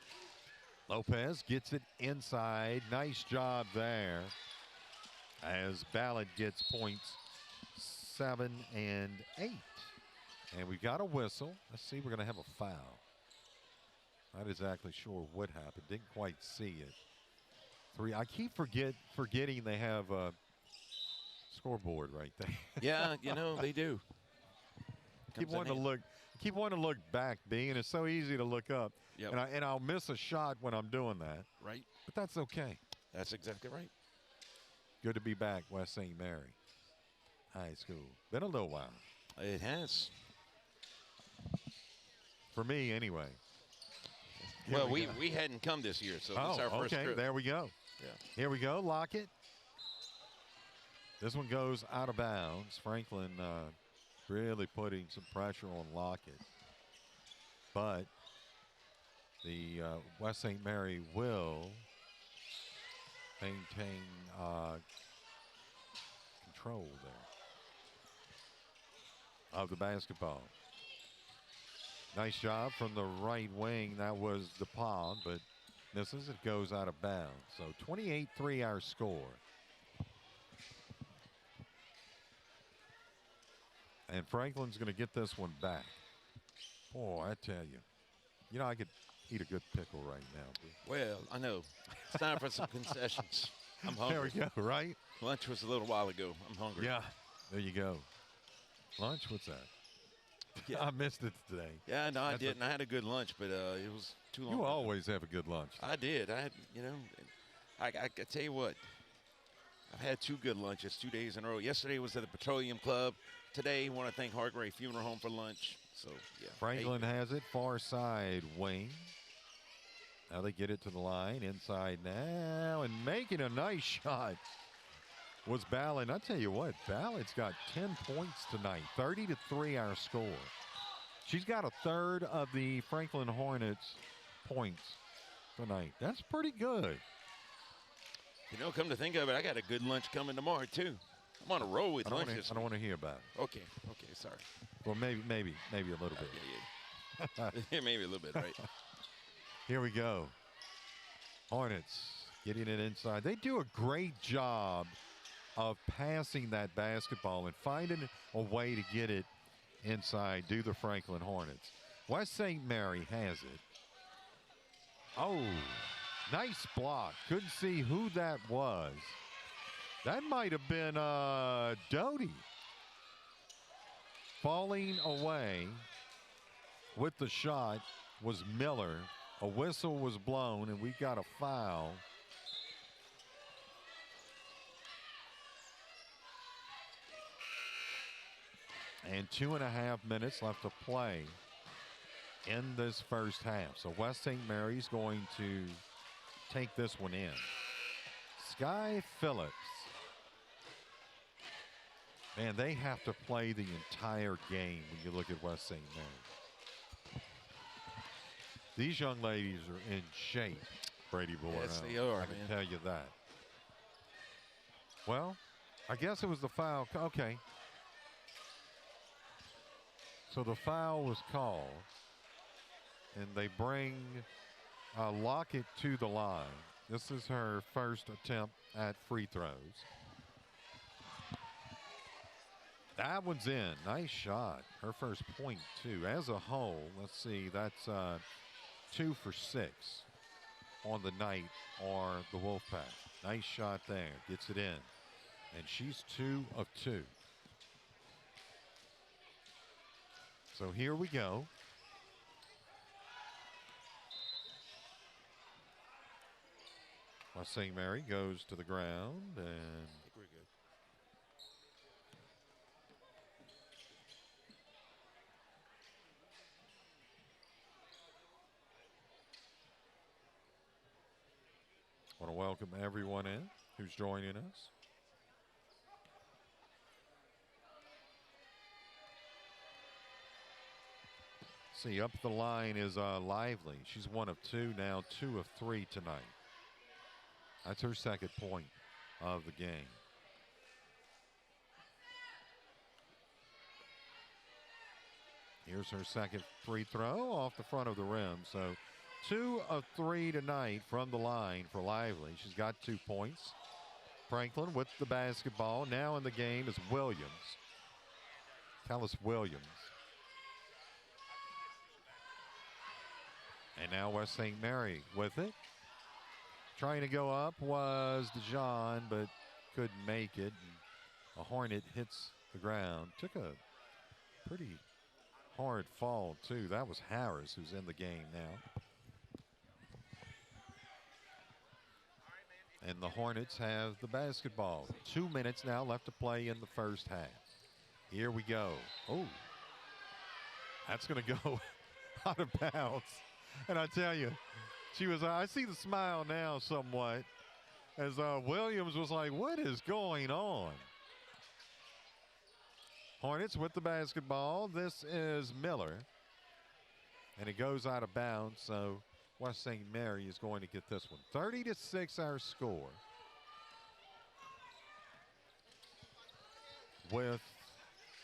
Lopez gets it inside. Nice job there. As Ballard gets points 7 and 8. And we got a whistle. Let's see, we're going to have a foul. Not exactly sure what happened. Didn't quite see it. 3. I keep forgetting they have a scoreboard right there. Yeah, you know, they do. Keep wanting to look back, B, and it's so easy to look up. Yep. And I'll miss a shot when I'm doing that. Right. But that's okay. That's exactly right. Good to be back, West St. Mary High School. Been a little while. It has. For me, anyway. Well, we hadn't come this year, so this is our first okay. trip. There we go. Yeah. Here we go. Lockett. This one goes out of bounds. Franklin really putting some pressure on Lockett. But the West St. Mary will maintain control there of the basketball. Nice job from the right wing. That was DePaul, but misses. It goes out of bounds. So 28-3 our score. And Franklin's going to get this one back. Boy, I tell you. You know, I could eat a good pickle right now. Well, I know. It's time for some concessions. I'm hungry. There we go, right? Lunch was a little while ago. I'm hungry. Yeah, there you go. Lunch? What's that? Yeah. I missed it today. Yeah, no, I didn't. I had a good lunch, but it was too long. You always have a good lunch. I did. I tell you what. I've had 2 good lunches 2 days in a row. Yesterday was at the Petroleum Club. Today, I want to thank Hargrave Funeral Home for lunch. So, yeah. Franklin has it. Far side wing. Now they get it to the line. Inside now. And making a nice shot was Ballard. I tell you what, Ballard's got 10 points tonight. 30-3 our score. She's got a third of the Franklin Hornets points tonight. That's pretty good. You know, come to think of it, I got a good lunch coming tomorrow, too. I'm on a roll with lunches. I don't want to hear about it. Okay, sorry. Well, maybe a little bit. Yeah, maybe a little bit, right? Here we go. Hornets getting it inside. They do a great job of passing that basketball and finding a way to get it inside. Do the Franklin Hornets. West St. Mary has it. Oh, nice block. Couldn't see who that was. That might have been Doty. Falling away with the shot was Miller. A whistle was blown, and we got a foul. And 2.5 minutes left to play in this first half. So West St. Mary's going to take this one in. Sky Phillips. Man, they have to play the entire game when you look at West St. Mary. These young ladies are in shape, Brady Boy. Yes, they are, I can tell you that. Well, I guess it was the foul. Okay. So the foul was called, and they bring Lockett to the line. This is her first attempt at free throws. That one's in. Nice shot. Her first point, too. As a whole, let's see, that's 2 for 6 on the night or the Wolfpack. Nice shot there. Gets it in. And she's 2 of 2. So here we go. West St. Mary goes to the ground, and I think we're good. want to welcome everyone in who's joining us. See, up the line is Lively. She's 1 of 2 now, 2 of 3 tonight. That's her second point of the game. Here's her second free throw off the front of the rim. So 2 of 3 tonight from the line for Lively. She's got 2 points. Franklin with the basketball. Now in the game is Williams. Callis Williams. And now West St. Mary with it. Trying to go up was DeJean, but couldn't make it. And a Hornet hits the ground. Took a pretty hard fall, too. That was Harris, who's in the game now. And the Hornets have the basketball. 2 minutes now left to play in the first half. Here we go. Oh, that's going to go out of bounds. And I tell you, I see the smile now somewhat as Williams was like, what is going on? Hornets with the basketball. This is Miller. And it goes out of bounds, so West St. Mary is going to get this one. 30-6 our score. With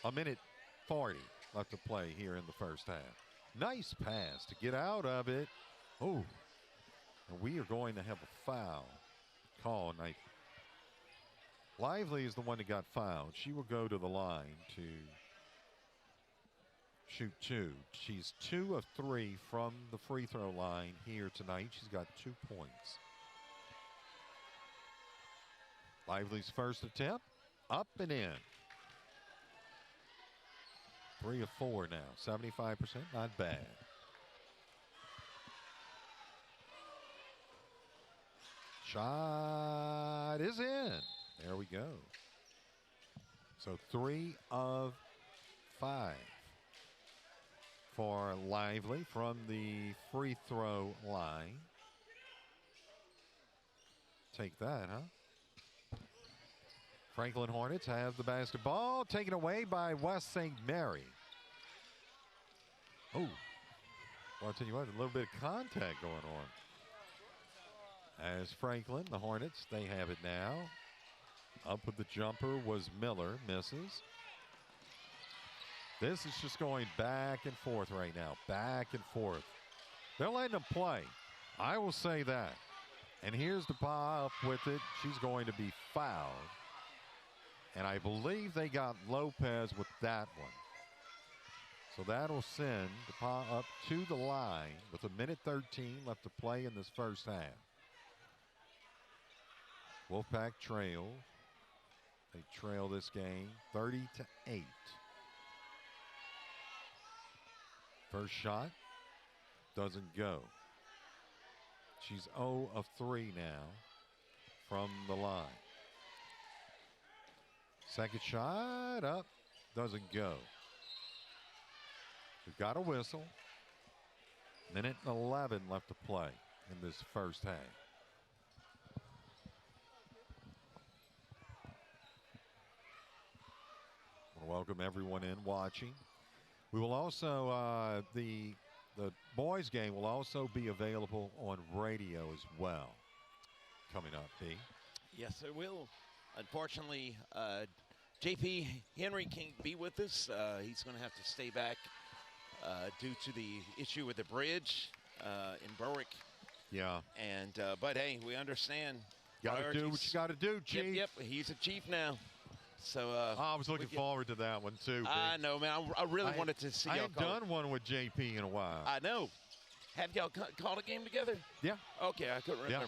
a minute 40 left to play here in the first half. Nice pass to get out of it. Oh, and we are going to have a foul call. Lively is the one that got fouled. She will go to the line to shoot 2. She's 2 of 3 from the free throw line here tonight. She's got 2 points. Lively's first attempt, up and in. 3 of 4 now, 75%, not bad. Shot is in. There we go. So 3 of 5 for Lively from the free throw line. Take that, huh? Franklin Hornets have the basketball, taken away by West St. Mary. Oh, well, I'll tell you what, a little bit of contact going on. As Franklin, the Hornets, they have it now. Up with the jumper was Miller, misses. This is just going back and forth right now, back and forth. They're letting them play. I will say that. And here's the DePauw up with it. She's going to be fouled. And I believe they got Lopez with that one. So that'll send DePauw up to the line with 1:13 left to play in this first half. Wolfpack trail. They trail this game 30-8. First shot doesn't go. She's 0 of 3 now from the line. Second shot up, doesn't go. We've got a whistle. 1:11 left to play in this first half. I want to welcome everyone in watching. We will also, the boys game will also be available on radio as well coming up, B. Yes, it will. Unfortunately, JP Henry can't be with us. He's going to have to stay back due to the issue with the bridge in Berwick. Yeah. And but hey, we understand. Got to do what you got to do, Chief. Yep, he's a chief now. So I was looking forward to that one too. I know, man. I really wanted to see y'all. I haven't done one with JP in a while. I know. Have y'all called a game together? Yeah. Okay, I couldn't remember.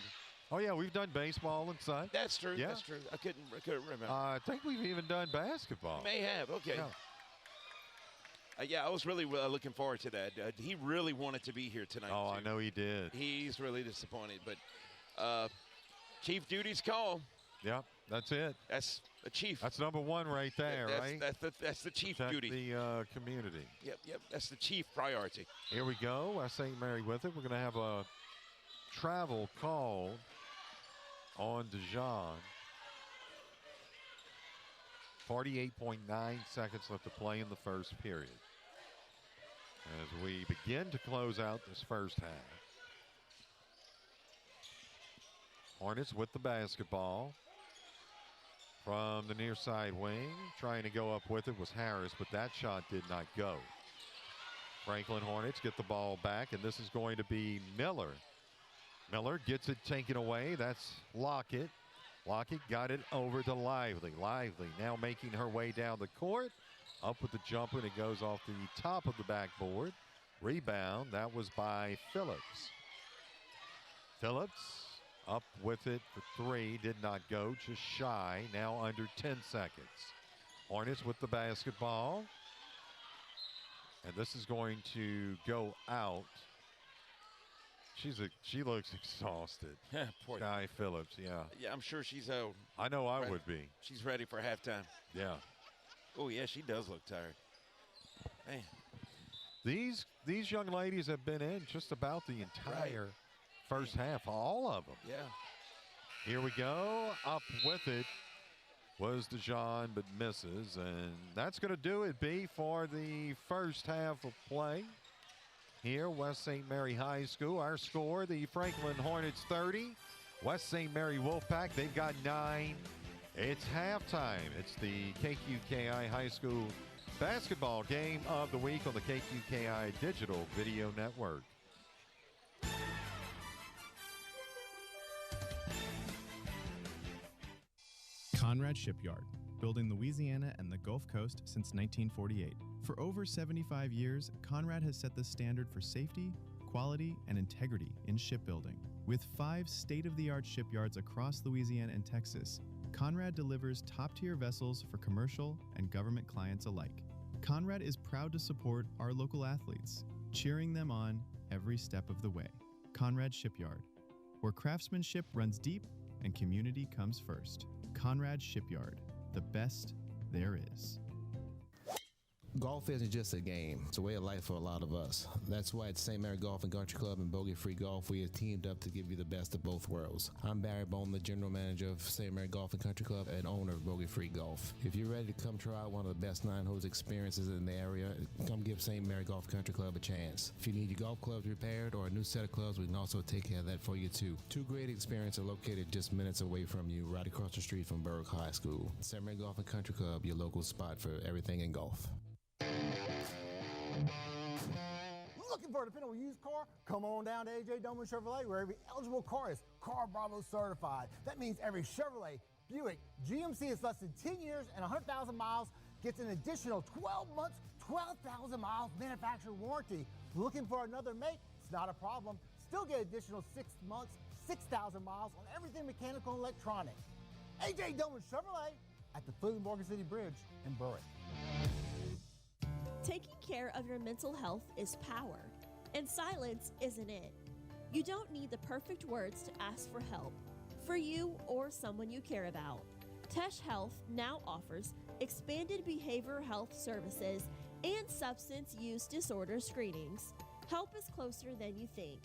Oh yeah, we've done baseball and such. That's true. Yeah. That's true. I couldn't remember. I think we've even done basketball. May have. Okay. Yeah. Yeah, I was really looking forward to that. He really wanted to be here tonight. Oh, too. I know he did. He's really disappointed, but Chief duty's call. Yep, that's it. That's a chief. That's number one right there, right? That's the chief Protect duty. The community. Yep. That's the chief priority. Here we go. West St. Mary with it. We're going to have a travel call on DeJean. 48.9 seconds left to play in the first period. As we begin to close out this first half. Hornets with the basketball. From the near side wing, trying to go up with it was Harris, but that shot did not go. Franklin Hornets get the ball back, and this is going to be Miller. Miller gets it taken away. That's Lockett. Lockett got it over to Lively. Lively now making her way down the court. Up with the jumper, and it goes off the top of the backboard. Rebound, that was by Phillips. Phillips Up with it for three, did not go, just shy, now under 10 seconds. Hornets with the basketball. And this is going to go out. She looks exhausted. Poor Sky Phillips, yeah. Yeah, I'm sure she's I know I ready. would be. She's ready for halftime. Yeah. Oh, yeah, she does look tired. Man. These young ladies have been in just about the entire first half, all of them. Yeah. Here we go. Up with it was DeJohn, but misses. And that's going to do it, B, for the first half of play. Here, West St. Mary High School. Our score, the Franklin Hornets 30. West St. Mary Wolfpack, they've got 9. It's halftime. It's the KQKI High School basketball game of the week on the KQKI Digital Video Network. Conrad Shipyard, building Louisiana and the Gulf Coast since 1948. For over 75 years, Conrad has set the standard for safety, quality, and integrity in shipbuilding. With 5 state-of-the-art shipyards across Louisiana and Texas, Conrad delivers top-tier vessels for commercial and government clients alike. Conrad is proud to support our local athletes, cheering them on every step of the way. Conrad Shipyard, where craftsmanship runs deep and community comes first. Conrad Shipyard, the best there is. Golf isn't just a game. It's a way of life for a lot of us. That's why at St. Mary Golf and Country Club and Bogey Free Golf, we have teamed up to give you the best of both worlds. I'm Barry Bone, the general manager of St. Mary Golf and Country Club and owner of Bogey Free Golf. If you're ready to come try out one of the best 9-holes experiences in the area, come give St. Mary Golf and Country Club a chance. If you need your golf clubs repaired or a new set of clubs, we can also take care of that for you too. 2 great experiences are located just minutes away from you, right across the street from Burke High School. St. Mary Golf and Country Club, your local spot for everything in golf. Looking for a dependable used car? Come on down to AJ Doman Chevrolet, where every eligible car is Car Bravo certified. That means every Chevrolet, Buick, GMC is less than 10 years and 100,000 miles gets an additional 12 months, 12,000 miles manufacturer warranty. Looking for another make? It's not a problem. Still get additional 6 months, 6,000 miles on everything mechanical and electronic. AJ Doman Chevrolet at the foot of the Morgan City Bridge in Berwick. Taking care of your mental health is power, and silence isn't it. You don't need the perfect words to ask for help, for you or someone you care about. Tesh Health now offers expanded behavioral health services and substance use disorder screenings. Help is closer than you think.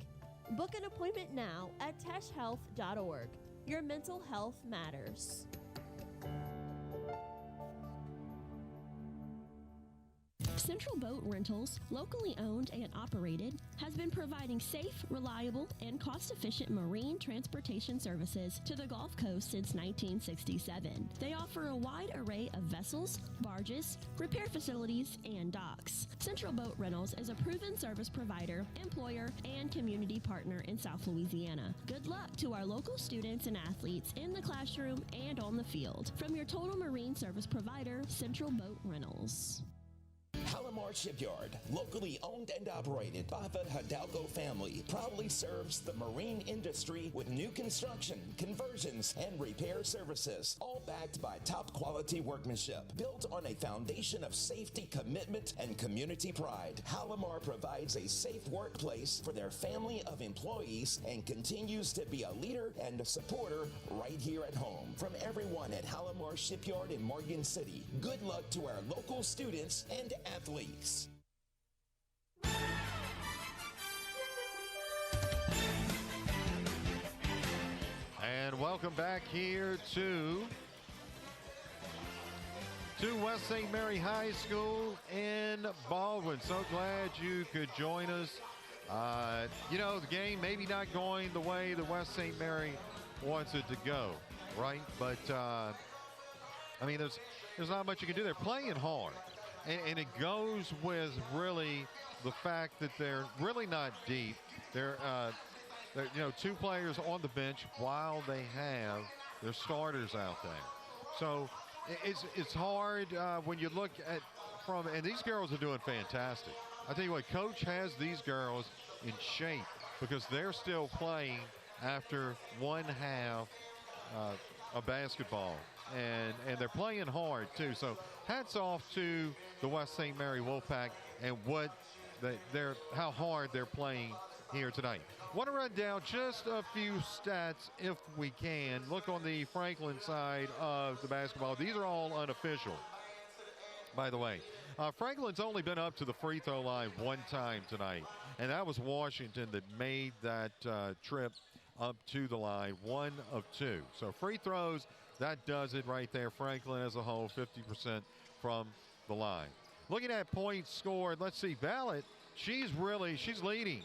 Book an appointment now at teshhealth.org. Your mental health matters. Central Boat Rentals, locally owned and operated, has been providing safe, reliable, and cost-efficient marine transportation services to the Gulf Coast since 1967. They offer a wide array of vessels, barges, repair facilities, and docks. Central Boat Rentals is a proven service provider, employer, and community partner in South Louisiana. Good luck to our local students and athletes in the classroom and on the field. From your total marine service provider, Central Boat Rentals. Halimar Shipyard, locally owned and operated by the Hidalgo family, proudly serves the marine industry with new construction, conversions, and repair services, all backed by top quality workmanship. Built on a foundation of safety, commitment, and community pride, Halimar provides a safe workplace for their family of employees and continues to be a leader and a supporter right here at home. From everyone at Halimar Shipyard in Morgan City, good luck to our local students and athletes. And welcome back here to West St. Mary High School in Baldwin. So glad you could join us. You know, the game maybe not going the way the West St. Mary wants it to go, right? But, I mean, there's not much you can do. They're playing hard. And it goes with really the fact that they're really not deep. They're you know, 2 players on the bench while they have their starters out there. So it's hard when you look at and these girls are doing fantastic. I tell you what, Coach has these girls in shape because they're still playing after one half of basketball. And they're playing hard, too. So hats off to the West St. Mary Wolfpack and how hard they're playing here tonight. Want to run down just a few stats if we can. Look on the Franklin side of the basketball. These are all unofficial, by the way. Franklin's only been up to the free throw line one time tonight, and that was Washington that made that trip up to the line, 1 of 2. So free throws, that does it right there. Franklin as a whole, 50% from the line. Looking at points scored, let's see, Ballot, she's leading.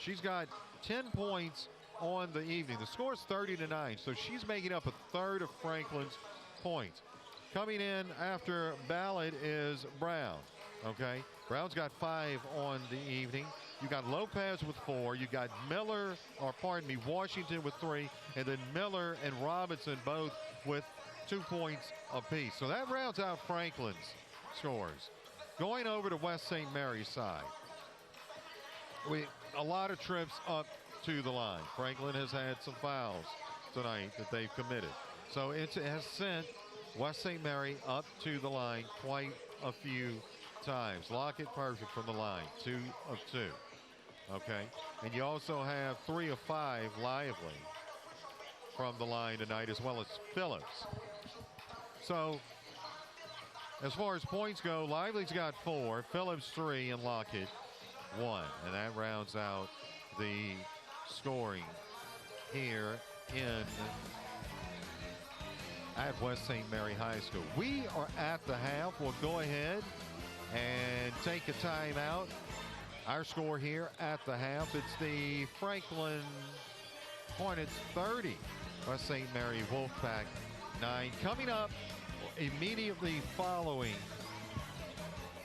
She's got 10 points on the evening. The score is 30-9, so she's making up a third of Franklin's points. Coming in after Ballot is Brown, okay? Brown's got 5 on the evening. You got Lopez with 4. You got Washington with 3, and then Miller and Robinson both with 2 points apiece. So that rounds out Franklin's scores. Going over to West St. Mary's side, a lot of trips up to the line. Franklin has had some fouls tonight that they've committed. So it has sent West St. Mary up to the line quite a few times. Lockett perfect from the line, 2 of 2. Okay, and you also have 3 of 5 Lively from the line tonight, as well as Phillips. So as far as points go, Lively's got 4, Phillips 3, and Lockett 1. And that rounds out the scoring here at West St. Mary High School. We are at the half. We'll go ahead and take a timeout. Our score here at the half, it's the Franklin Hornets 30, West St. Mary Wolfpack 9. Coming up immediately following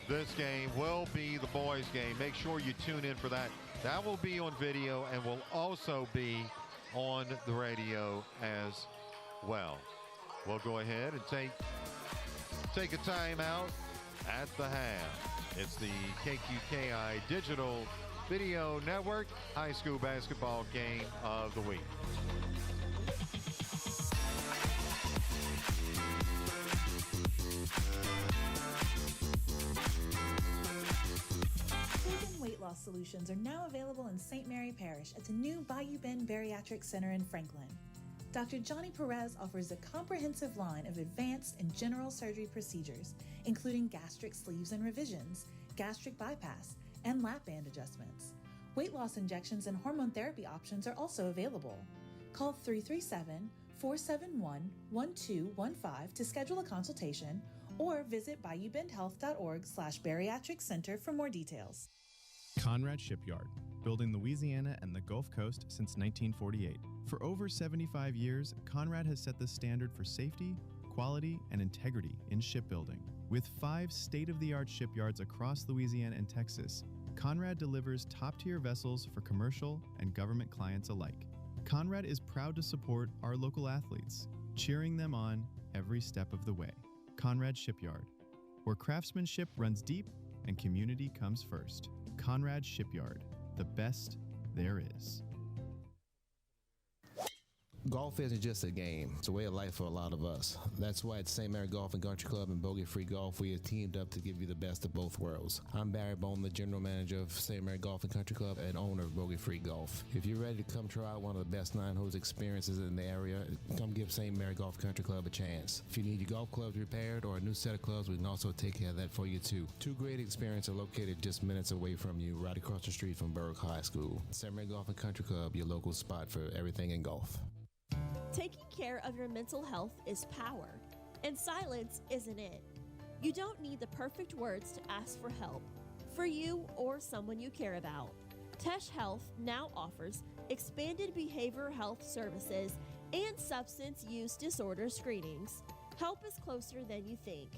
this game will be the boys' game. Make sure you tune in for that. That will be on video and will also be on the radio as well. We'll go ahead and take a timeout at the half. It's the KQKI Digital Video Network high school basketball game of the week. Proven weight loss solutions are now available in St. Mary Parish at the new Bayou Bend Bariatric Center in Franklin. Dr. Johnny Perez offers a comprehensive line of advanced and general surgery procedures, including gastric sleeves and revisions, gastric bypass, and lap band adjustments. Weight loss injections and hormone therapy options are also available. Call 337-471-1215 to schedule a consultation or visit BayouBendHealth.org/bariatric center for more details. Conrad Shipyard, building Louisiana and the Gulf Coast since 1948. For over 75 years, Conrad has set the standard for safety, quality, and integrity in shipbuilding. With 5 state-of-the-art shipyards across Louisiana and Texas, Conrad delivers top-tier vessels for commercial and government clients alike. Conrad is proud to support our local athletes, cheering them on every step of the way. Conrad Shipyard, where craftsmanship runs deep and community comes first. Conrad Shipyard, the best there is. Golf isn't just a game. It's a way of life for a lot of us. That's why at St. Mary Golf and Country Club and Bogey Free Golf, we have teamed up to give you the best of both worlds. I'm Barry Bone, the general manager of St. Mary Golf and Country Club and owner of Bogey Free Golf. If you're ready to come try out one of the best 9-hole experiences in the area, come give St. Mary Golf and Country Club a chance. If you need your golf clubs repaired or a new set of clubs, we can also take care of that for you too. 2 great experiences are located just minutes away from you, right across the street from Burke High School. St. Mary Golf and Country Club, your local spot for everything in golf. Taking care of your mental health is power, and silence isn't it. You don't need the perfect words to ask for help, for you or someone you care about. Tesh Health now offers expanded behavioral health services and substance use disorder screenings. Help is closer than you think.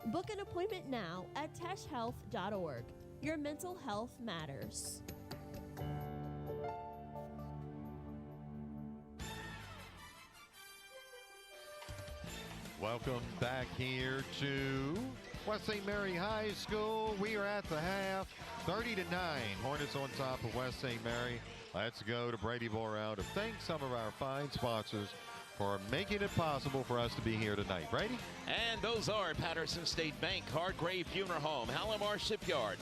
Book an appointment now at teshhealth.org. Your mental health matters. Welcome back here to West St. Mary High School. We are at the half, 30-9. Hornets on top of West St. Mary. Let's go to Brady Borrow to thank some of our fine sponsors for making it possible for us to be here tonight. Brady? And those are Patterson State Bank, Hargrave Funeral Home, Halimar Shipyard,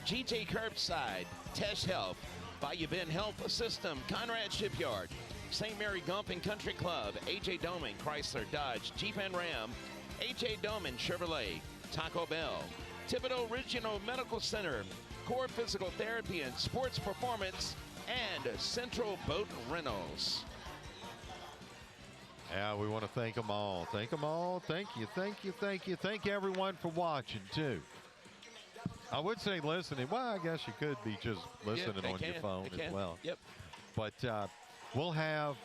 GJ Curbside, Tesh Health, Bayou Bend Health System, Conrad Shipyard, St. Mary Gump and Country Club, A.J. Doman, Chrysler, Dodge, Jeep and Ram, A.J. Doman, Chevrolet, Taco Bell, Thibodeau Regional Medical Center, Core Physical Therapy and Sports Performance, and Central Boat Rentals. Yeah, we want to thank them all. Thank them all. Thank you, thank you, thank you. Thank everyone for watching, too. I would say listening. Well, I guess you could be just listening on your phone as well. Yep. But we'll have